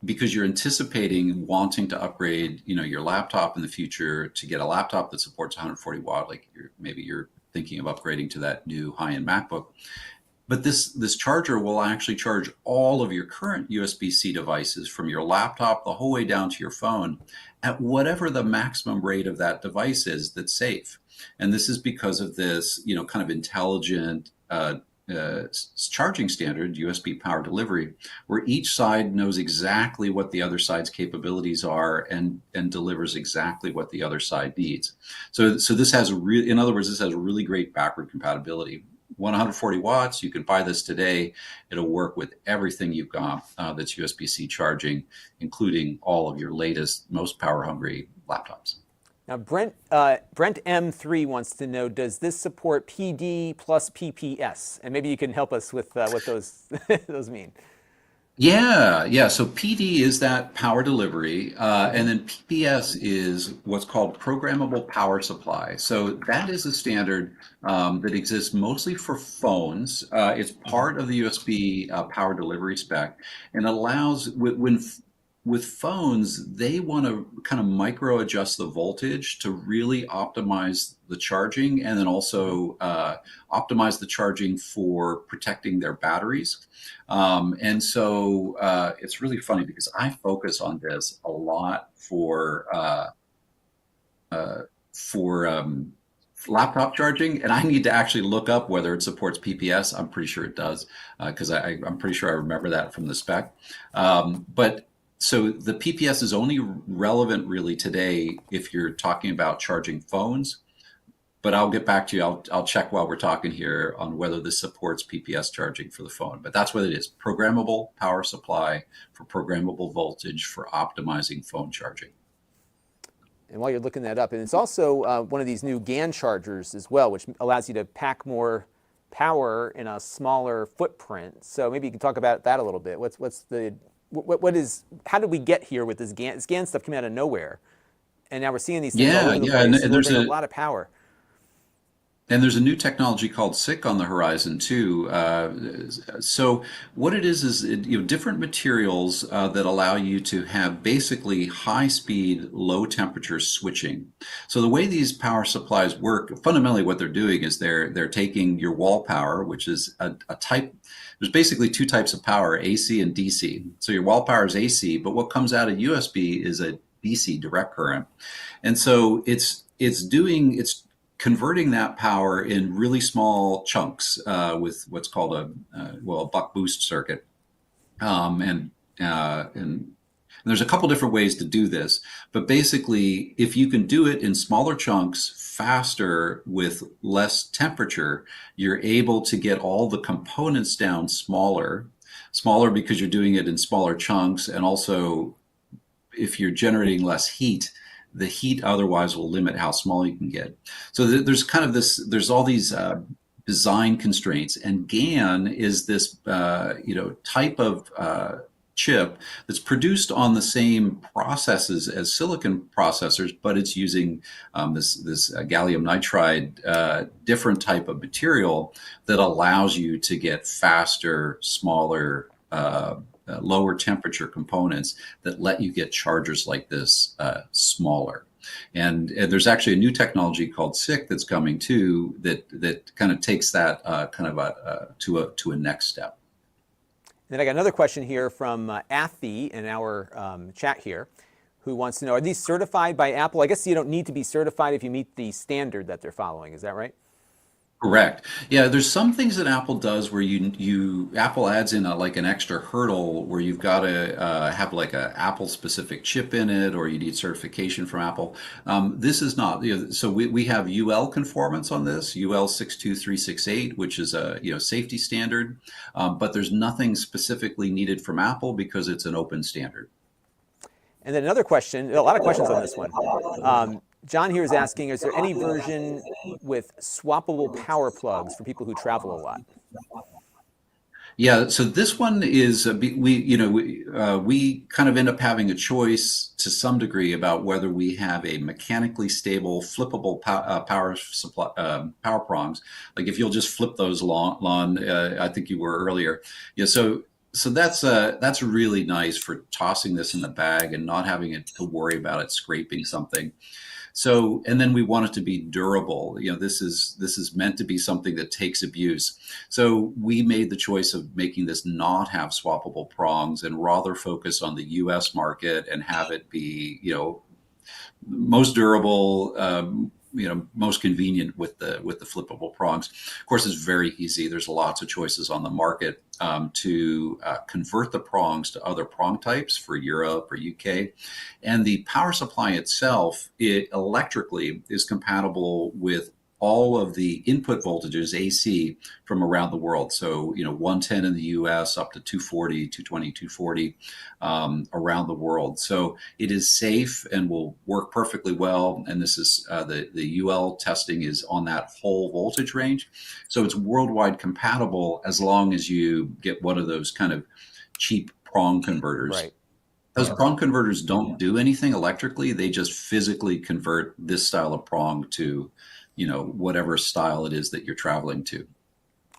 because you're anticipating wanting to upgrade, your laptop in the future to get a laptop that supports 140 watt. Like maybe you're thinking of upgrading to that new high-end MacBook. But this charger will actually charge all of your current USB-C devices, from your laptop the whole way down to your phone, at whatever the maximum rate of that device is that's safe. And this is because of this, kind of intelligent charging standard, USB power delivery, where each side knows exactly what the other side's capabilities are and delivers exactly what the other side needs. So this has in other words, this has really great backward compatibility. 140 watts, you can buy this today. It'll work with everything you've got that's USB-C charging, including all of your latest, most power-hungry laptops. Now, Brent M3 wants to know, does this support PD plus PPS? And maybe you can help us with what those those mean. Yeah. So PD is that power delivery, and then PPS is what's called programmable power supply. So that is a standard that exists mostly for phones. It's part of the USB power delivery spec, and allows with phones, they want to kind of micro adjust the voltage to really optimize the charging, and then also optimize the charging for protecting their batteries. And so it's really funny because I focus on this a lot for laptop charging, and I need to actually look up whether it supports PPS. I'm pretty sure it does because I'm pretty sure I remember that from the spec. So the PPS is only relevant really today if you're talking about charging phones, but I'll get back to you. I'll check while we're talking here on whether this supports PPS charging for the phone, but that's what it is. Programmable power supply for programmable voltage for optimizing phone charging. And while you're looking that up, and it's also one of these new GaN chargers as well, which allows you to pack more power in a smaller footprint. So maybe you can talk about that a little bit. How did we get here with this GaN? This GaN stuff came out of nowhere, and now we're seeing these things all Yeah, over the yeah, and place, there's delivering a lot of power. a new technology called SiC on the horizon too. So what it is different materials that allow you to have basically high speed, low temperature switching. So the way these power supplies work, fundamentally what they're doing is they're taking your wall power, which is a type. There's basically two types of power, AC and DC. So your wall power is AC, but what comes out of USB is a DC, direct current. And so it's converting that power in really small chunks with what's called a buck boost circuit. And there's a couple different ways to do this, but basically, if you can do it in smaller chunks faster with less temperature, you're able to get all the components down smaller because you're doing it in smaller chunks, and also if you're generating less heat, the heat otherwise will limit how small you can get. So there's kind of there's all these design constraints, and GaN is this type of chip that's produced on the same processes as silicon processors, but it's using this gallium nitride, different type of material that allows you to get faster, smaller, lower temperature components that let you get chargers like this smaller. And there's actually a new technology called SiC that's coming too that kind of takes that to a next step. Then I got another question here from Athi in our chat here, who wants to know, are these certified by Apple? I guess you don't need to be certified if you meet the standard that they're following. Is that right? Correct. Yeah, there's some things that Apple does where Apple adds in like an extra hurdle where you've got to have like a Apple specific chip in it, or you need certification from Apple. This is not. So we have UL conformance on this, UL 62368, which is a safety standard, but there's nothing specifically needed from Apple because it's an open standard. And then another question, a lot of questions on this one. John here is asking, is there any version with swappable power plugs for people who travel a lot? Yeah, so this one is we kind of end up having a choice to some degree about whether we have a mechanically stable, flippable power supply power prongs. Like if you'll just flip those, Lon, I think you were earlier. Yeah, so that's really nice for tossing this in the bag and not having to worry about it scraping something. So, and then we want it to be durable. This is meant to be something that takes abuse. So we made the choice of making this not have swappable prongs and rather focus on the US market and have it be, most durable, most convenient with the flippable prongs. Of course, it's very easy. There's lots of choices on the market to convert the prongs to other prong types for Europe or UK. And the power supply itself, it electrically is compatible with all of the input voltages AC from around the world. So, 110 in the US up to 240, 220, 240 around the world. So it is safe and will work perfectly well. And this is the UL testing is on that whole voltage range. So it's worldwide compatible as long as you get one of those kind of cheap prong converters. Right. Those prong converters don't do anything electrically. They just physically convert this style of prong to whatever style it is that you're traveling to.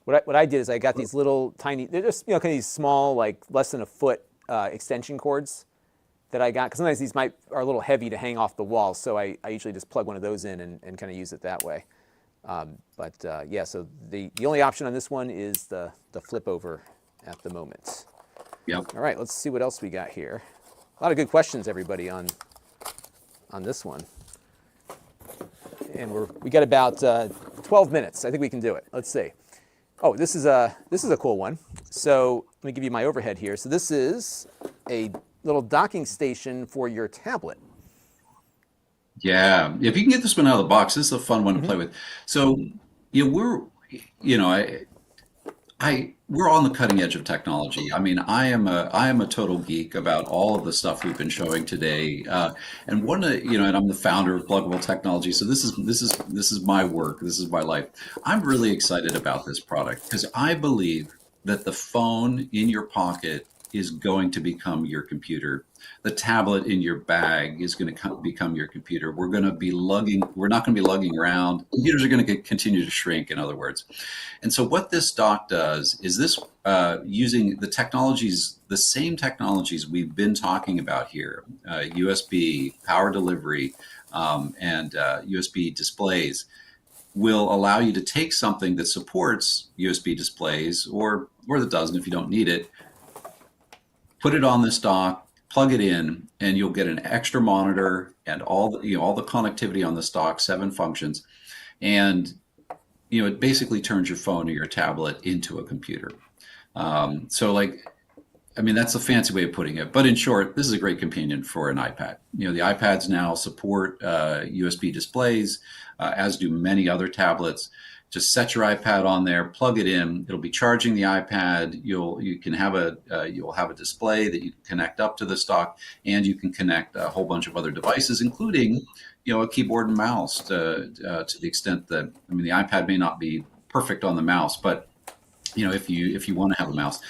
What I did is I got these little tiny, they're just kind of these small, like less than a foot extension cords that I got, because sometimes these are a little heavy to hang off the wall, so I usually just plug one of those in and kind of use it that way. Yeah, so the only option on this one is the flip over at the moment. Yep. All right, let's see what else we got here. A lot of good questions, everybody, on this one. And we got about 12 minutes. I think we can do it. Let's see. Oh, this is a cool one. So let me give you my overhead here. So this is a little docking station for your tablet. Yeah, if you can get this one out of the box, this is a fun one to play with. So, we're, we're on the cutting edge of technology. I mean, I am a total geek about all of the stuff we've been showing today. And one of, and I'm the founder of Plugable Technology, so this is my work. This is my life. I'm really excited about this product because I believe that the phone in your pocket is going to become your computer. The tablet in your bag is going to become your computer. We're not going to be lugging around. Computers are going to continue to shrink, in other words. And so what this dock does is this using the same technologies we've been talking about here, USB, power delivery, and USB displays, will allow you to take something that supports USB displays or that doesn't if you don't need it, put it on this dock, plug it in, and you'll get an extra monitor and all the connectivity on this dock, 7 functions, and it basically turns your phone or your tablet into a computer. So I mean, that's a fancy way of putting it, but in short, this is a great companion for an iPad. The iPads now support USB displays, as do many other tablets. Just set your iPad on there, plug it in. It'll be charging the iPad. You'll have a display that you can connect up to this dock, and you can connect a whole bunch of other devices, including a keyboard and mouse to the extent that, I mean, the iPad may not be perfect on the mouse, but if you want to have a mouse.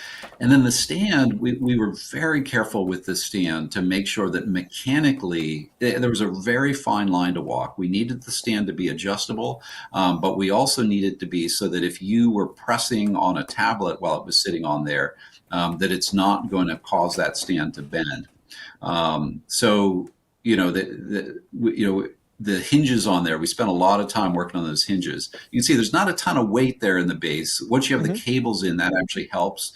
And then the stand, we were very careful with the stand to make sure that mechanically there was a very fine line to walk. We needed the stand to be adjustable, but we also needed to be so that if you were pressing on a tablet while it was sitting on there, that it's not going to cause that stand to bend. So the hinges on there, we spent a lot of time working on those hinges. You can see there's not a ton of weight there in the base. Once you have the cables in, that actually helps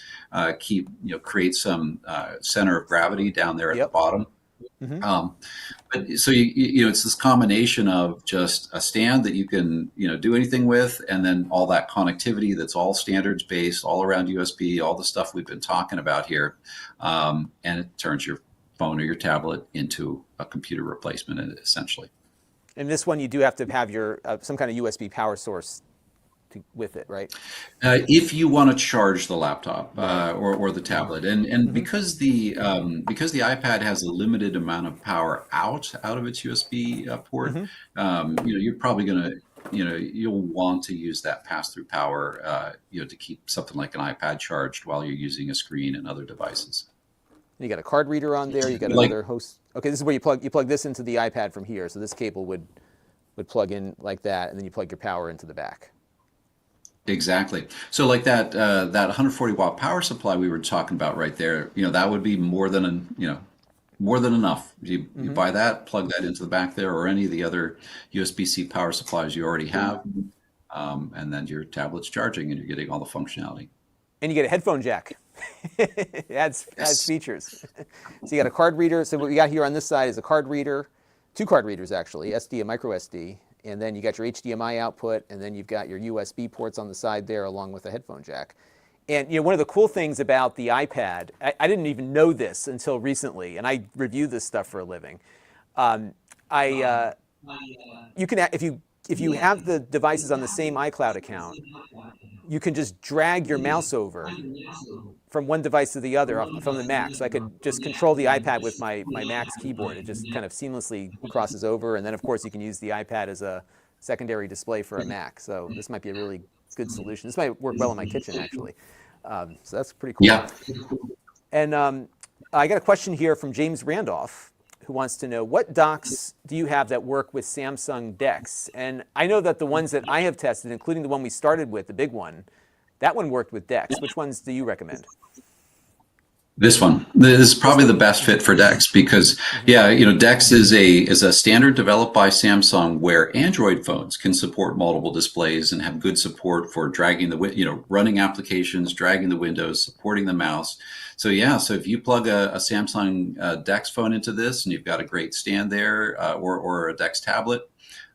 create some center of gravity down there at the bottom. But so it's this combination of just a stand that you can do anything with, and then all that connectivity that's all standards based, all around USB, all the stuff we've been talking about here, and it turns your phone or your tablet into a computer replacement essentially. And this one, you do have to have your some kind of USB power source with it, right? If you want to charge the laptop or the tablet, and because the iPad has a limited amount of power out of its USB port, you're probably going to you'll want to use that pass-through power to keep something like an iPad charged while you're using a screen and other devices. You got a card reader on there. You got another host. Okay, this is where you plug this into the iPad from here. So this cable would plug in like that, and then you plug your power into the back. Exactly. So like that 140 watt power supply we were talking about right there, that would be more than enough. You buy that, plug that into the back there, or any of the other USB-C power supplies you already have, and then your tablet's charging, and you're getting all the functionality. And you get a headphone jack. It adds features. So you got a card reader. So what we got here on this side is a card reader, 2 card readers actually, SD and micro SD. And then you got your HDMI output, and then you've got your USB ports on the side there along with a headphone jack. And one of the cool things about the iPad, I didn't even know this until recently, and I review this stuff for a living. You can, if you have the devices on the same iCloud account, you can just drag your mouse over from one device to the other from the Mac. So I could just control the iPad with my Mac's keyboard. It just kind of seamlessly crosses over. And then, of course, you can use the iPad as a secondary display for a Mac. So this might be a really good solution. This might work well in my kitchen, actually. So that's pretty cool. Yeah. And I got a question here from James Randolph, who wants to know, what docks do you have that work with Samsung DeX? And I know that the ones that I have tested, including the one we started with, the big one, that one worked with DeX. Which ones do you recommend? This one. This is probably the best fit for DeX because, DeX is a standard developed by Samsung where Android phones can support multiple displays and have good support for dragging running applications, dragging the windows, supporting the mouse. So so if you plug a Samsung DeX phone into this and you've got a great stand there or a DeX tablet,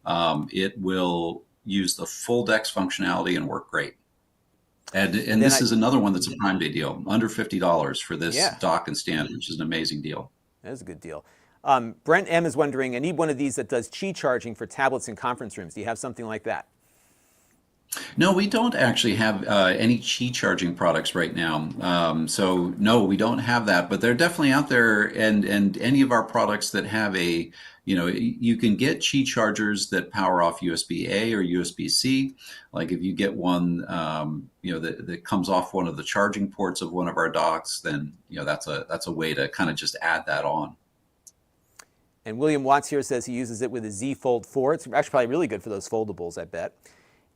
it will use the full DeX functionality and work great. And this is another one that's a Prime Day deal, under $50 for this dock and stand, which is an amazing deal. That is a good deal. Brent M is wondering, I need one of these that does Qi charging for tablets in conference rooms. Do you have something like that? No, we don't actually have any Qi charging products right now. So no, we don't have that, but they're definitely out there. And any of our products that have a, you can get Qi chargers that power off USB-A or USB-C. Like if you get one, that comes off one of the charging ports of one of our docks, then that's a way to kind of just add that on. And William Watts here says he uses it with a Z Fold 4. It's actually probably really good for those foldables, I bet.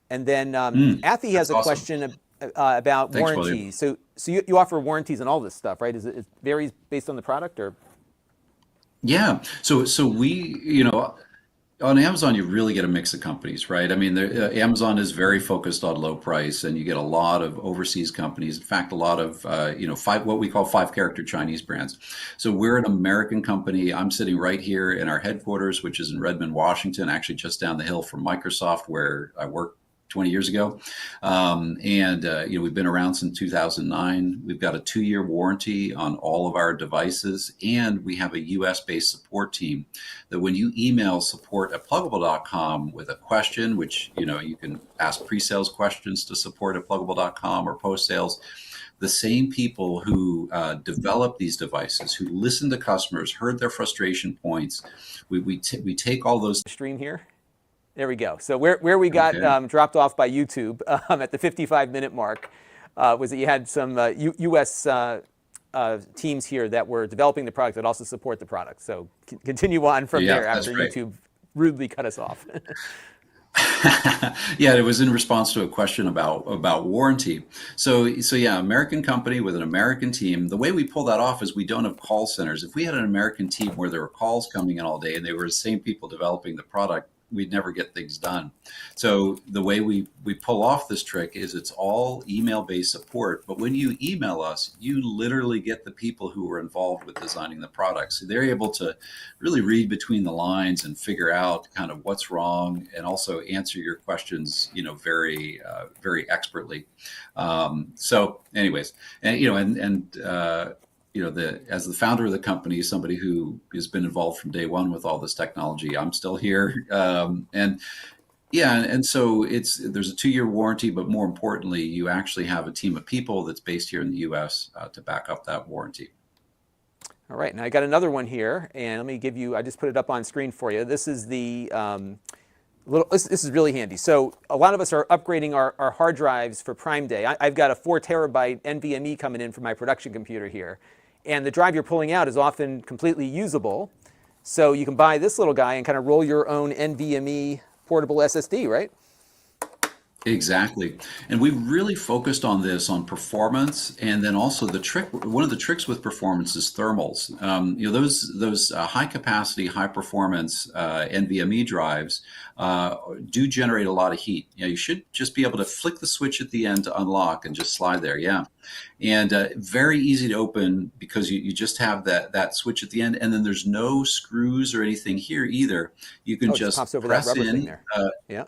And then Athy has That's a awesome. question about Thanks, William. warranties. So you offer warranties on all this stuff, right? It varies based on the product, or? Yeah. So we, on Amazon, you really get a mix of companies, right? I mean, Amazon is very focused on low price, and you get a lot of overseas companies. In fact, a lot of what we call five-character Chinese brands. So we're an American company. I'm sitting right here in our headquarters, which is in Redmond, Washington, actually just down the hill from Microsoft, where I worked 20 years ago. We've been around since 2009. We've got a 2-year warranty on all of our devices, and we have a US-based support team that when you email support@plugable.com with a question, which, you can ask pre-sales questions to support@plugable.com or post-sales, the same people who develop these devices, who listen to customers, heard their frustration points, we take all those. Stream here. There we go. So where we got Okay. dropped off by YouTube at the 55-minute mark was that you had some U.S. Teams here that were developing the product that also support the product. So continue on from Yeah, there that's after right. YouTube rudely cut us off. Yeah, it was in response to a question about warranty. So yeah, American company with an American team. The way we pull that off is we don't have call centers. If we had an American team where there were calls coming in all day and they were the same people developing the product, we'd never get things done. So the way we pull off this trick is it's all email-based support. But when you email us, you literally get the people who were involved with designing the product. So they're able to really read between the lines and figure out kind of what's wrong, and also answer your questions, very, very expertly. So anyways, and, as the founder of the company, somebody who has been involved from day one with all this technology, I'm still here. So there's a 2-year warranty, but more importantly, you actually have a team of people that's based here in the U.S. To back up that warranty. All right, now I got another one here, and let me give you, I just put it up on screen for you. This is the this is really handy. So a lot of us are upgrading our hard drives for Prime Day. I've got a 4 terabyte NVMe coming in from my production computer here. And the drive you're pulling out is often completely usable. So you can buy this little guy and kind of roll your own NVMe portable SSD, right? Exactly. And we really focused on this, on performance, and then also one of the tricks with performance is thermals. Those high capacity, high performance NVMe drives do generate a lot of heat. You should just be able to flick the switch at the end to unlock and just slide there. Yeah. And very easy to open because you just have that switch at the end, and then there's no screws or anything here either. You can Oh, it just just pops over that press rubber thing in. there. Yeah.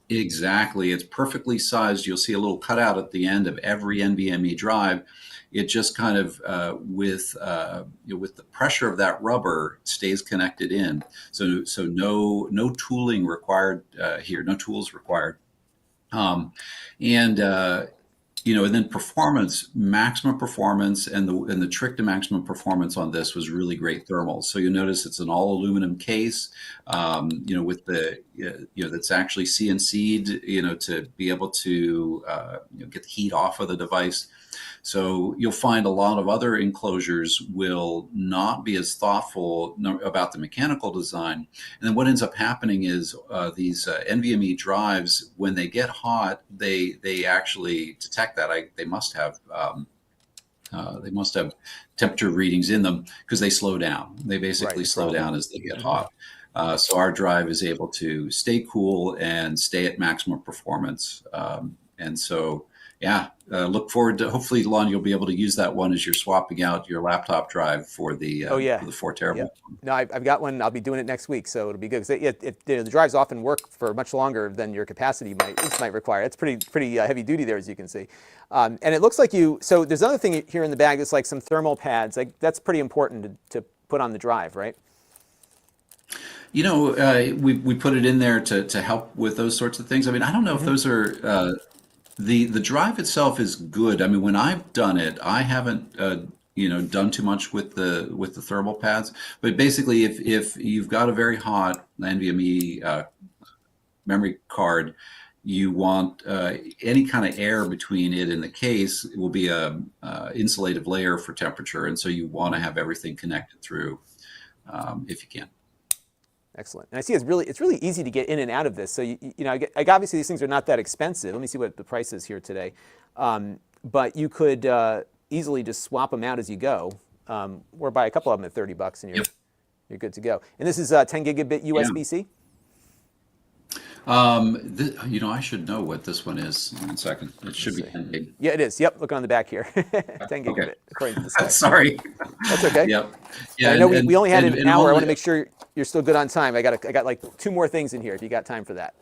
Exactly. It's perfectly sized. You'll see a little cutout at the end of every NVMe drive. It just kind of, with the pressure of that rubber, stays connected in. So no tooling required here. No tools required. And then performance, maximum performance, and the trick to maximum performance on this was really great thermals. So you'll notice it's an all aluminum case, with that's actually CNC'd, to be able to get the heat off of the device. So you'll find a lot of other enclosures will not be as thoughtful about the mechanical design. And then what ends up happening is these NVMe drives, when they get hot, they actually detect that. They must have temperature readings in them because they slow down. They basically slow down as they get hot. So our drive is able to stay cool and stay at maximum performance. And so, yeah, look forward to, hopefully, Lon, you'll be able to use that one as you're swapping out your laptop drive for the Oh, yeah. for the 4 terabyte. Yeah. No, I've got one. I'll be doing it next week, so it'll be good. Because the drives often work for much longer than your capacity might require. It's pretty heavy duty there, as you can see. And it looks like so there's another thing here in the bag that's like some thermal pads. That's pretty important to put on the drive, right? We put it in there to help with those sorts of things. I mean, I don't know if Hmm. those are the drive itself is good. I mean, when I've done it, I haven't done too much with the thermal pads. But basically, if you've got a very hot NVMe memory card, you want any kind of air between it and the case. It will be a insulative layer for temperature, and so you want to have everything connected through if you can. Excellent. And I see it's really easy to get in and out of this. So like obviously these things are not that expensive. Let me see what the price is here today. But you could easily just swap them out as you go, or buy a couple of them at $30, and Yep. you're good to go. And this is 10 gigabit Yeah. USB-C. I should know what this one is. 1 second. It should Let's be see. 10 gig. Yeah, it is. Yep, look on the back here. 10 Okay. gigabit, according to the spec. Sorry. That's okay. Yep. And Yeah, I know we only had an and hour. I all want to make sure you're still good on time. I got like 2 more things in here if you got time for that.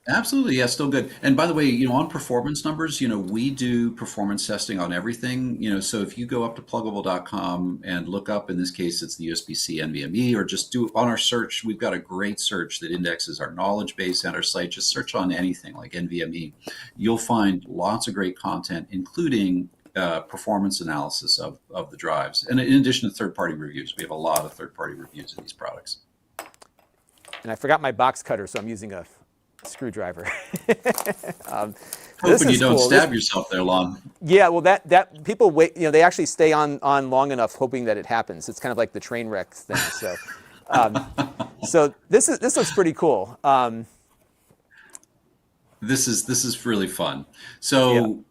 absolutely, yeah, still good. And by the way, on performance numbers, we do performance testing on everything. So if you go up to plugable.com and look up, in this case, it's the USB-C NVMe, or just do on our search. We've got a great search that indexes our knowledge base and our site. Just search on anything like NVMe. You'll find lots of great content, including performance analysis of the drives. And in addition to third-party reviews, we have a lot of third-party reviews of these products. And I forgot my box cutter, so I'm using a screwdriver. This Hoping you is don't cool. stab yourself there, Lon. Yeah, well, that people wait. They actually stay on long enough, hoping that it happens. It's kind of like the train wreck thing. So this looks pretty cool. This is really fun. Yeah. So,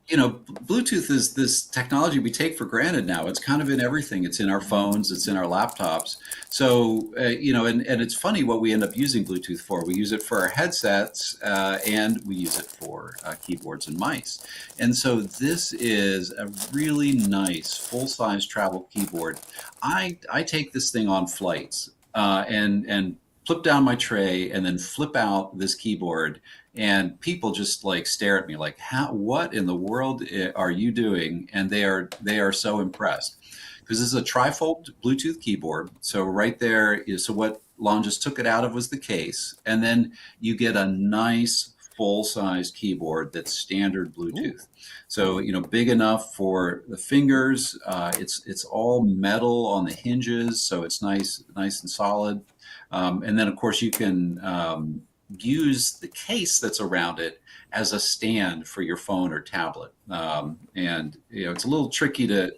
Bluetooth is this technology we take for granted now. It's kind of in everything. It's in our phones, it's in our laptops. So, and it's funny what we end up using Bluetooth for. We use it for our headsets, and we use it for keyboards and mice. And so this is a really nice full-size travel keyboard. I take this thing on flights, and flip down my tray and then flip out this keyboard, and people just like stare at me like, what in the world are you doing? And they are so impressed, because this is a trifold Bluetooth keyboard. So right there is, so what Lon just took it out of was the case, and then you get a nice full-size keyboard that's standard Bluetooth. So big enough for the fingers. It's all metal on the hinges, so it's nice and solid. And then of course you can use the case that's around it as a stand for your phone or tablet. And it's a little tricky to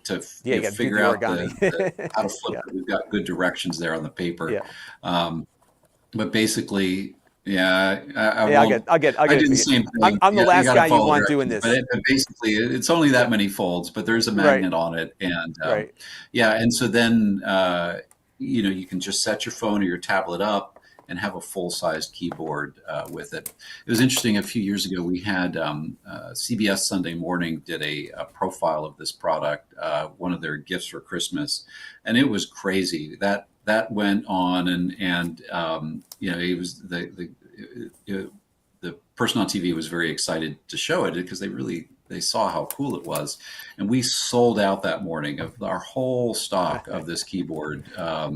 Yeah, you got to do figure the out origami. how to flip Yeah. it. We've got good directions there on the paper. Yeah. But basically, yeah, I Yeah, won't. I'll get I it do for the you. same thing. I'm the Yeah, you last got to guy you follow want doing directions. this. But basically, it's only that many folds, but there's a Right. magnet on it, and Right. yeah, and so then you can just set your phone or your tablet up and have a full-sized keyboard with it. It was interesting. A few years ago, we had CBS Sunday Morning did a profile of this product, one of their gifts for Christmas, and it was crazy. That went on, and it was the person on TV was very excited to show it, because they saw how cool it was, and we sold out that morning of our whole stock of this keyboard. I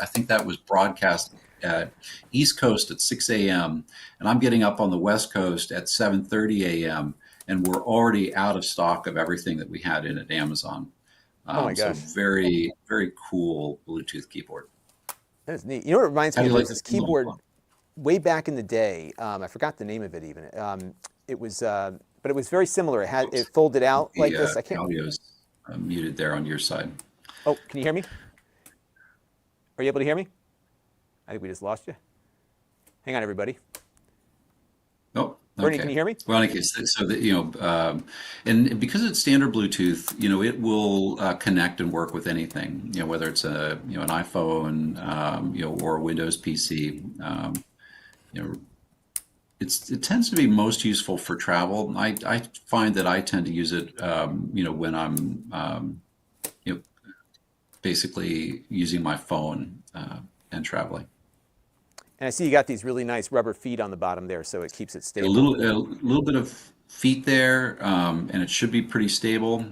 think that was broadcast at East Coast at 6 a.m. and I'm getting up on the West Coast at 7:30 a.m. and we're already out of stock of everything that we had in at Amazon. Oh my So gosh. very, very cool Bluetooth keyboard. That is neat. You know what it reminds How me do of? you There's like this the keyboard? keyboard way back in the day. I forgot the name of it even. It was, but it was very similar. It folded out like this. I The can't. audio's muted there on your side. Oh, can you hear me? Are you able to hear me? I think we just lost you. Hang on, everybody. Oh, Bernie, okay. can you hear me? Well, in any case, so that and because it's standard Bluetooth, it will connect and work with anything. Whether it's an iPhone, or a Windows PC. It tends to be most useful for travel. I find that I tend to use it, when I'm, basically using my phone and traveling. And I see you got these really nice rubber feet on the bottom there, so it keeps it A stable. little bit of feet there, and it should be pretty stable.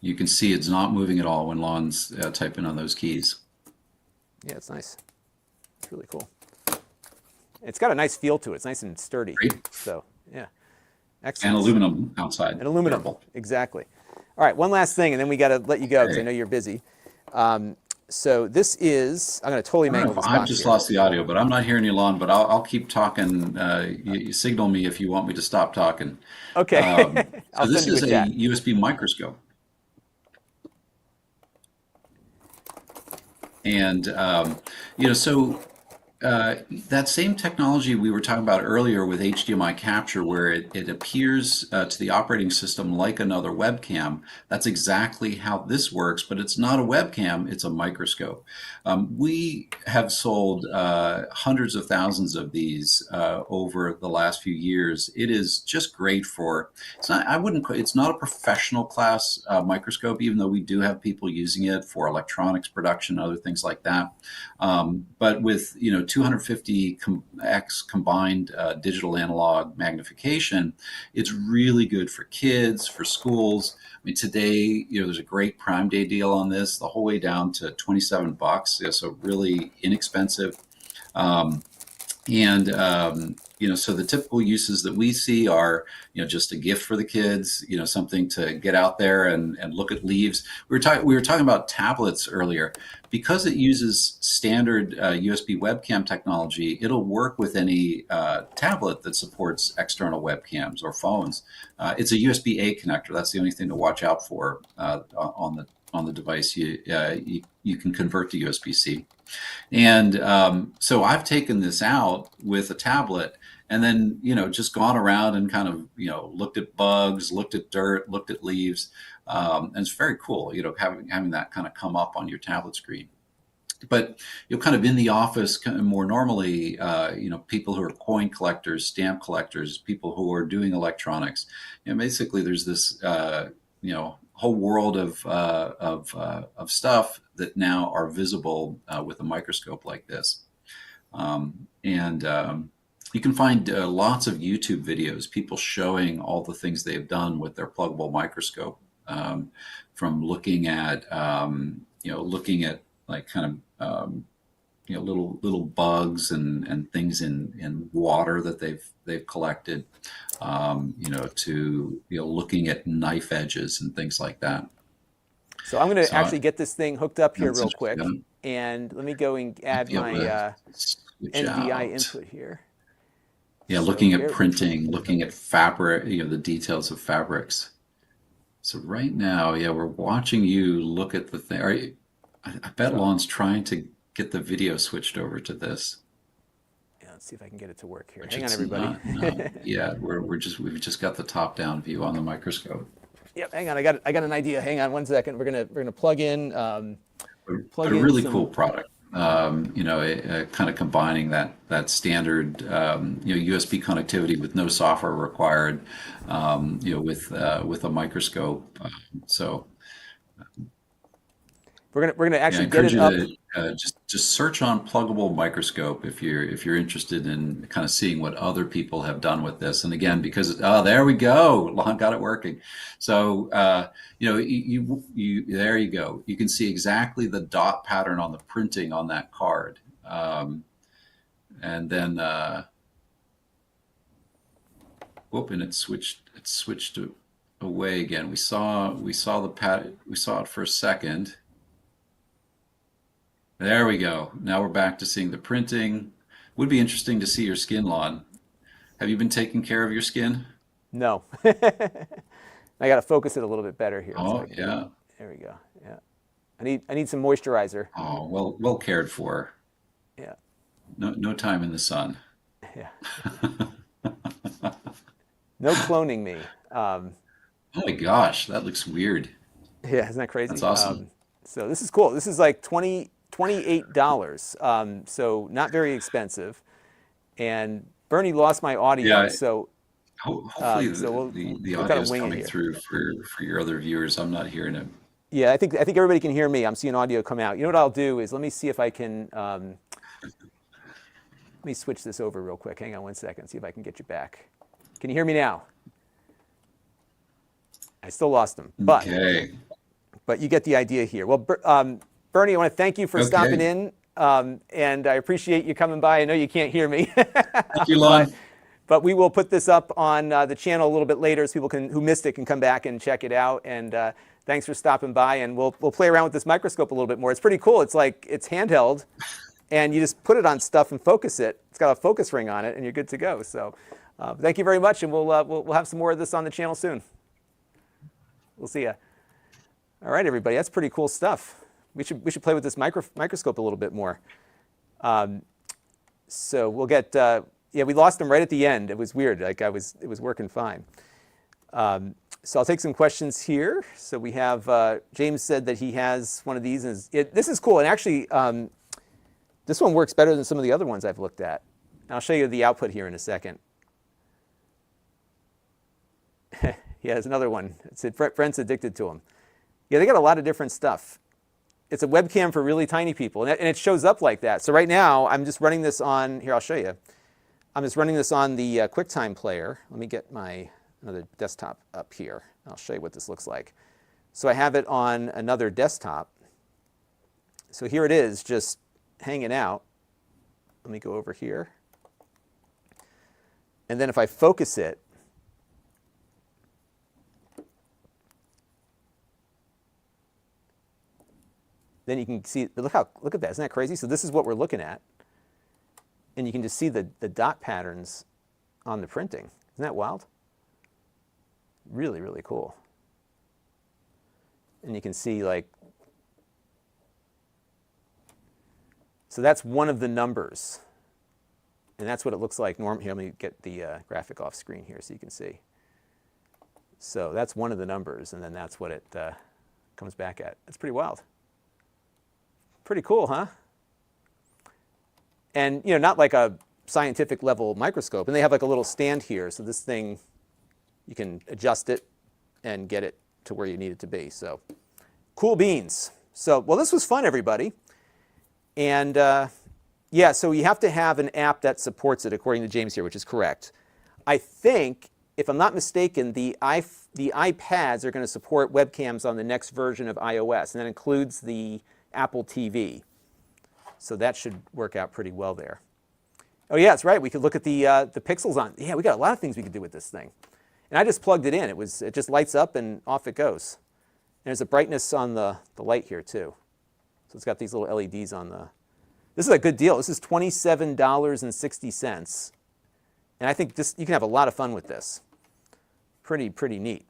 You can see it's not moving at all when Lon's typing on those keys. Yeah, it's nice. It's really cool. It's got a nice feel to it. It's nice and sturdy. Great. So, yeah. And Excellent. aluminum outside. And aluminum. Durable. Exactly. All right, one last thing, and then we got to let you go because I Okay. know you're busy. So this is, I'm going to totally I don't mangle know if this I've box just here. lost the audio, but I'm not hearing you, Lon, but I'll keep talking. You signal me if you want me to stop talking. Okay. So I'll this send you is a a chat. USB microscope. And, so that same technology we were talking about earlier with HDMI capture, where it appears to the operating system like another webcam, that's exactly how this works, but it's not a webcam, it's a microscope. We have sold hundreds of thousands of these over the last few years. It is just great for, it's not a professional class microscope, even though we do have people using it for electronics production, other things like that. But with 250x combined digital analog magnification, it's really good for kids, for schools. I mean, today, there's a great Prime Day deal on this, the whole way down to $27. Yeah, so really inexpensive. So the typical uses that we see are, just a gift for the kids, something to get out there and look at leaves. We were talking about tablets earlier. Because it uses standard USB webcam technology, it'll work with any tablet that supports external webcams or phones. It's a USB-A connector. That's the only thing to watch out for on the device. You can convert to USB-C. And so I've taken this out with a tablet and then, just gone around and kind of, looked at bugs, looked at dirt, looked at leaves. And it's very cool, having that kind of come up on your tablet screen. But kind of in the office, kind of more normally, people who are coin collectors, stamp collectors, people who are doing electronics, basically there's this, whole world of stuff that now are visible with a microscope like this. You can find lots of YouTube videos, people showing all the things they've done with their pluggable microscope, from looking at like kind of little bugs and things in water that they've collected, to looking at knife edges and things like that. So I'm going to actually get this thing hooked up here real quick. Yeah. And let me go and add my NVI input here. Yeah, So looking at printing, looking at fabric, the details of fabrics. So right now, we're watching you look at the thing. I bet Lon's trying to get the video switched over to this. Yeah, let's see if I can get it to work here. Hang on, everybody. We've just got the top-down view on the microscope. Yep, hang on. I got an idea. Hang on one second. We're gonna plug in. But a really cool product. Kind of combining that standard USB connectivity with no software required, with a microscope. So we're gonna actually I get encourage it up. you to just search on pluggable microscope if you're interested in kind of seeing what other people have done with this. And again, because there we go, Lon got it working. So you there you go. You can see exactly the dot pattern on the printing on that card, and then and it switched away again. We saw it for a second. There we go. Now we're back to seeing the printing. Would be interesting to see your skin, Lon. Have you been taking care of your skin? No. I got to focus it a little bit better here. Oh, yeah. There we go. Yeah. I need some moisturizer. Oh, well cared for. Yeah. No time in the sun. Yeah. No cloning me. Oh my gosh, that looks weird. Yeah, isn't that crazy? That's awesome. So this is cool. This is like $28. So not very expensive. And Bernie lost my audio, Yeah. so Hopefully the audio is wing it coming here. through for your other viewers. I'm not hearing it. Yeah, I think everybody can hear me. I'm seeing audio come out. You know what I'll do is let me see if I can. Let me switch this over real quick. Hang on one second. See if I can get you back. Can you hear me now? I still lost them, but you get the idea here. Well, Bernie, I want to thank you for stopping in. and I appreciate you coming by. I know you can't hear me. Thank you, Lon. But we will put this up on the channel a little bit later so people who missed it can come back and check it out. And thanks for stopping by. And we'll play around with this microscope a little bit more. It's pretty cool. It's like it's handheld, and you just put it on stuff and focus it. It's got a focus ring on it, and you're good to go. So thank you very much, and we'll have some more of this on the channel soon. We'll see ya. All right, everybody. That's pretty cool stuff. We should play with this microscope a little bit more. So we'll get. Yeah, we lost him right at the end. It was weird. Like it was working fine. So I'll take some questions here. So we have James said that he has one of these. And this is cool. And actually, this one works better than some of the other ones I've looked at. And I'll show you the output here in a second. Yeah, there's another one. It said friends addicted to them. Yeah, they got a lot of different stuff. It's a webcam for really tiny people, and it shows up like that. So right now, I'm just running this on. Here, I'll show you. I'm just running this on the QuickTime player. Let me get another desktop up here. I'll show you what this looks like. So I have it on another desktop. So here it is, just hanging out. Let me go over here. And then if I focus it, then you can see, look at that, isn't that crazy? So this is what we're looking at. And you can just see the dot patterns on the printing. Isn't that wild? Really, really cool. And you can see so that's one of the numbers. And that's what it looks like. Here, let me get the graphic off screen here so you can see. So that's one of the numbers, and then that's what it comes back at. It's pretty wild. Pretty cool, huh? And not like a scientific level microscope. And they have like a little stand here, so this thing, you can adjust it and get it to where you need it to be. So cool beans. So, well, this was fun, everybody. And yeah, so you have to have an app that supports it, according to James here, which is correct. I think, if I'm not mistaken, the iPads are going to support webcams on the next version of iOS, and that includes the Apple TV. So that should work out pretty well there. Oh yeah, that's right. We could look at the pixels on. Yeah, we got a lot of things we could do with this thing. And I just plugged it in. It just lights up and off it goes. And there's a brightness on the light here too. So it's got these little LEDs on the. This is a good deal. This is $27.60. And I think you can have a lot of fun with this. Pretty neat.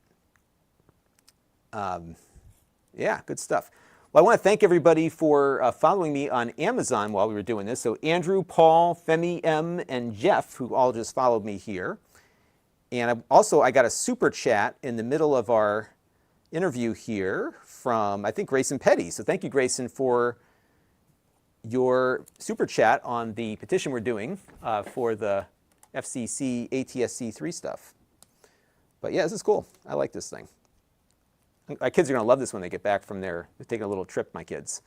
Yeah, good stuff. Well, I want to thank everybody for following me on Amazon while we were doing this. So Andrew, Paul, Femi M, and Jeff, who all just followed me here. And I got a super chat in the middle of our interview here from, I think, Grayson Petty. So thank you, Grayson, for your super chat on the petition we're doing for the FCC ATSC3 stuff. But yeah, this is cool. I like this thing. My kids are going to love this when they get back from they're taking a little trip, my kids,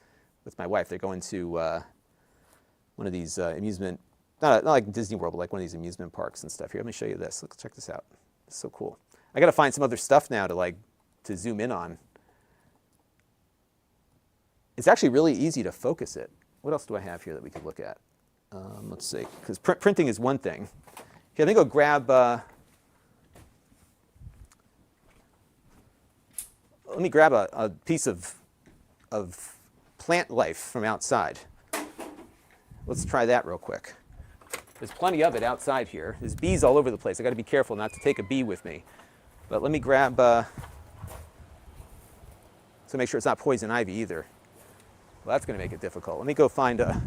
with my wife. They're going to one of these amusement, not like Disney World, but like one of these amusement parks and stuff. Here, let me show you this. Let's check this out. It's so cool. I got to find some other stuff now to zoom in on. It's actually really easy to focus it. What else do I have here that we could look at? Let's see, because printing is one thing. Okay, let me go grab. Let me grab a piece of plant life from outside. Let's try that real quick. There's plenty of it outside here. There's bees all over the place. I got to be careful not to take a bee with me. But let me grab, so make sure it's not poison ivy either. Well, that's going to make it difficult. Let me go find a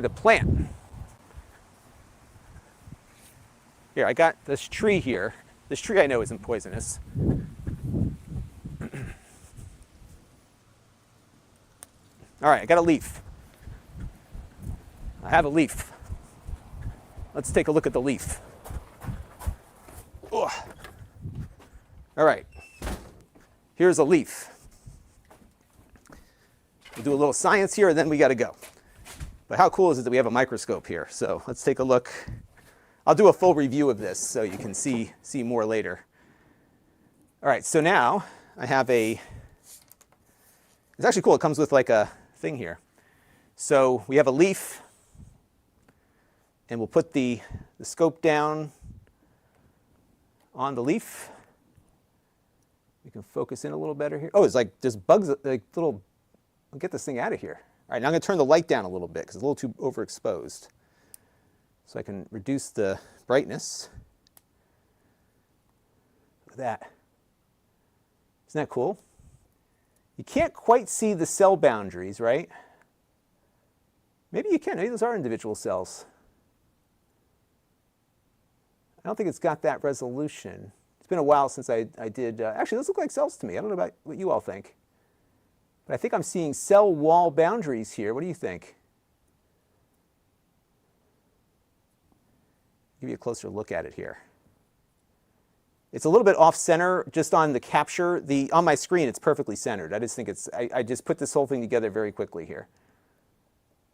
plant. Here, I got this tree here. This tree I know isn't poisonous. All right, I got a leaf. I have a leaf. Let's take a look at the leaf. Ugh. All right, here's a leaf. We'll do a little science here, and then we got to go. But how cool is it that we have a microscope here? So let's take a look. I'll do a full review of this so you can see more later. All right, so now I have it's actually cool. It comes with like a thing here. So we have a leaf, and we'll put the scope down on the leaf. We can focus in a little better here. Oh, it's like there's bugs, like little, I'll get this thing out of here. All right, now I'm going to turn the light down a little bit because it's a little too overexposed. So I can reduce the brightness. Look at that. Isn't that cool? You can't quite see the cell boundaries, right? Maybe you can. Maybe those are individual cells. I don't think it's got that resolution. It's been a while since I did. Actually, those look like cells to me. I don't know about what you all think. But I think I'm seeing cell wall boundaries here. What do you think? Give you a closer look at it here. It's a little bit off center just on the capture. On my screen, it's perfectly centered. I just think I just put this whole thing together very quickly here.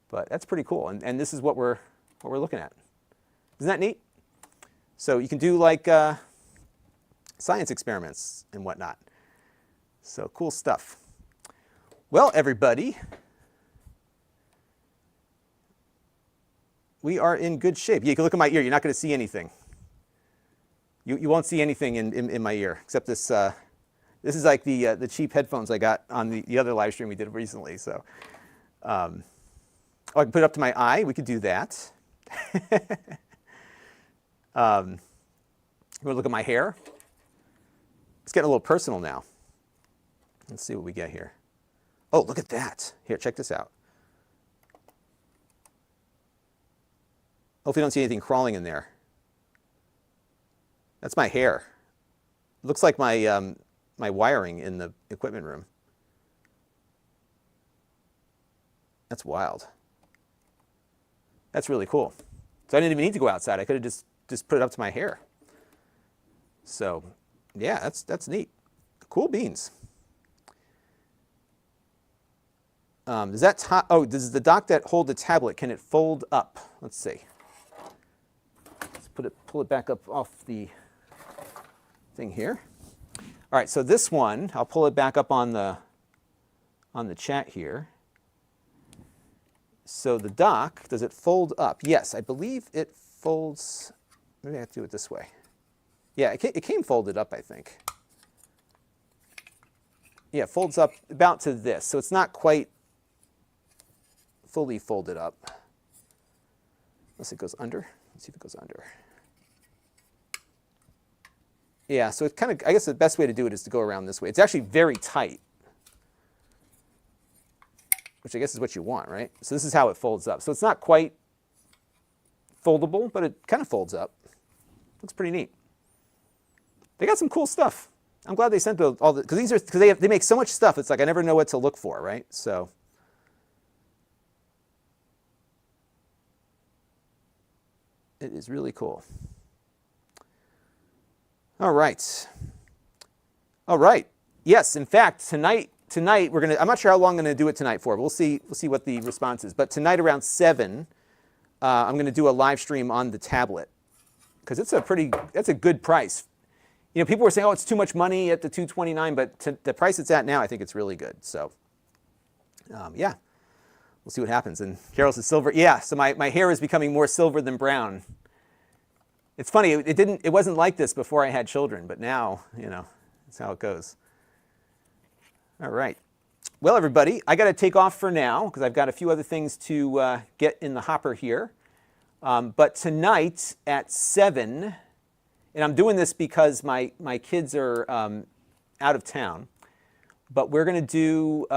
But that's pretty cool. And this is what we're looking at. Isn't that neat? So you can do like science experiments and whatnot. So cool stuff. Well, everybody, we are in good shape. You can look at my ear. You're not going to see anything. You won't see anything in my ear except this. This is like the cheap headphones I got on the other live stream we did recently. So, oh, I can put it up to my eye. We could do that. You want to look at my hair? It's getting a little personal now. Let's see what we get here. Oh, look at that. Here, check this out. Hopefully you don't see anything crawling in there. That's my hair. It looks like my, my wiring in the equipment room. That's wild. That's really cool. So I didn't even need to go outside. I could have just put it up to my hair. So yeah, that's neat. Cool beans. Does the dock that hold the tablet, can it fold up? Let's see. Let's pull it back up off the thing here. All right, so this one, I'll pull it back up on the chat here. So the dock, does it fold up? Yes, I believe it folds. Maybe I have to do it this way. Yeah, it came folded up, I think. Yeah, it folds up about to this, so it's not quite fully folded up. Unless it goes under. Let's see if it goes under. Yeah, so it kind of, I guess the best way to do it is to go around this way. It's actually very tight, which I guess is what you want, right? So this is how it folds up. So it's not quite foldable, but it kind of folds up. Looks pretty neat. They got some cool stuff. I'm glad they sent all the, because they make so much stuff. It's like I never know what to look for, right? So it is really cool. All right. All right. Yes, in fact, tonight we're gonna. I'm not sure how long I'm gonna do it tonight for. But we'll see what the response is. But tonight around 7, I'm gonna do a live stream on the tablet because that's a good price. You know, people were saying, oh, it's too much money at the $229, but the price it's at now, I think it's really good. So, yeah, we'll see what happens. And Carol says silver. Yeah, so my hair is becoming more silver than brown. It's funny, it wasn't like this before I had children, but now, you know, that's how it goes. All right. Well, everybody, I got to take off for now because I've got a few other things to get in the hopper here. But tonight at 7, and I'm doing this because my kids are out of town, but we're going to do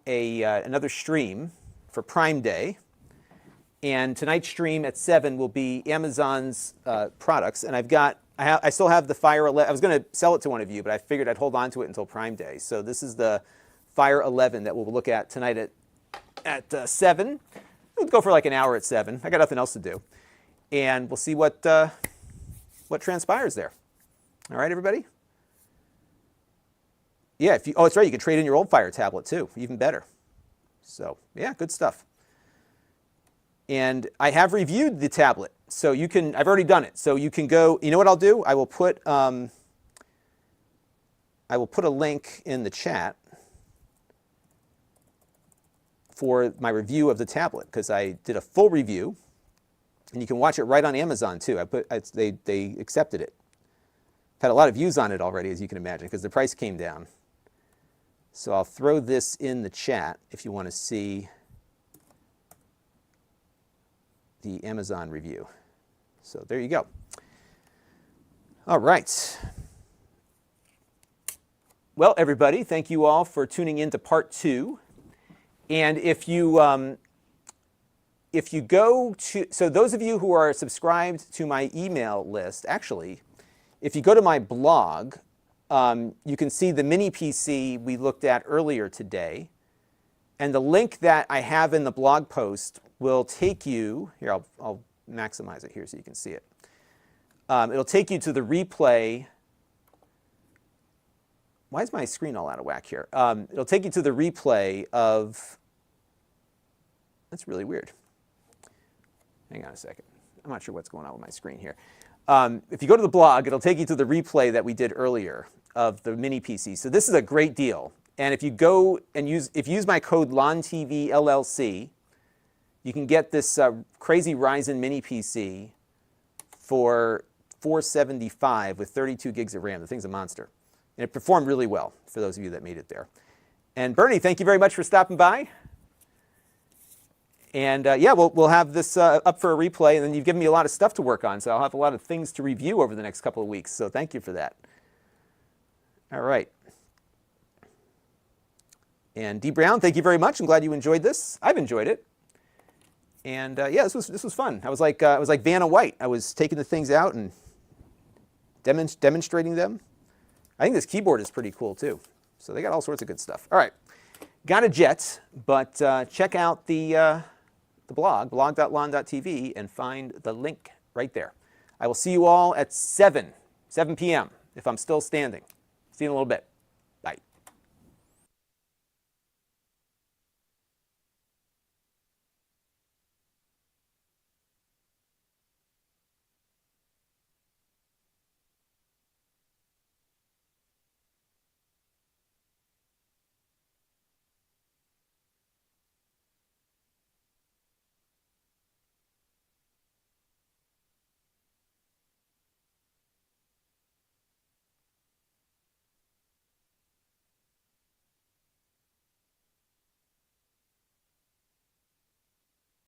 another stream for Prime Day. And tonight's stream at 7 will be Amazon's products. And I still have the Fire 11. I was going to sell it to one of you, but I figured I'd hold on to it until Prime Day. So this is the Fire 11 that we'll look at tonight at 7. We'll go for like an hour at 7. I got nothing else to do. And we'll see what transpires there. All right, everybody? Yeah, oh, that's right. You can trade in your old Fire tablet too. Even better. So, yeah, good stuff. And I have reviewed the tablet, so you can. I've already done it, so you can go. You know what I'll do? I will put a link in the chat. for my review of the tablet, because I did a full review, and you can watch it right on Amazon too. They accepted it. I've had a lot of views on it already, as you can imagine, because the price came down. So I'll throw this in the chat if you want to see the Amazon review. So there you go. All right. Well, everybody, thank you all for tuning in to part 2. And if you go to, so those of you who are subscribed to my email list, actually, if you go to my blog, you can see the mini PC we looked at earlier today. And the link that I have in the blog post will take you, here, I'll maximize it here so you can see it. It'll take you to the replay. Why is my screen all out of whack here? It'll take you to the replay of, that's really weird. Hang on a second. I'm not sure what's going on with my screen here. If you go to the blog, it'll take you to the replay that we did earlier of the mini PC. So this is a great deal. And if you go and use my code Lon.TV LLC, you can get this crazy Ryzen mini PC for $475 with 32 gigs of RAM. The thing's a monster. And it performed really well for those of you that made it there. And Bernie, thank you very much for stopping by. And yeah, we'll have this up for a replay, and then you've given me a lot of stuff to work on, so I'll have a lot of things to review over the next couple of weeks. So thank you for that. All right. And D. Brown, thank you very much. I'm glad you enjoyed this. I've enjoyed it. And yeah, this was fun. I was like Vanna White. I was taking the things out and demonstrating them. I think this keyboard is pretty cool too. So they got all sorts of good stuff. All right, got a jet, but check out the blog, blog.lon.tv, and find the link right there. I will see you all at 7 p.m. if I'm still standing. See you in a little bit.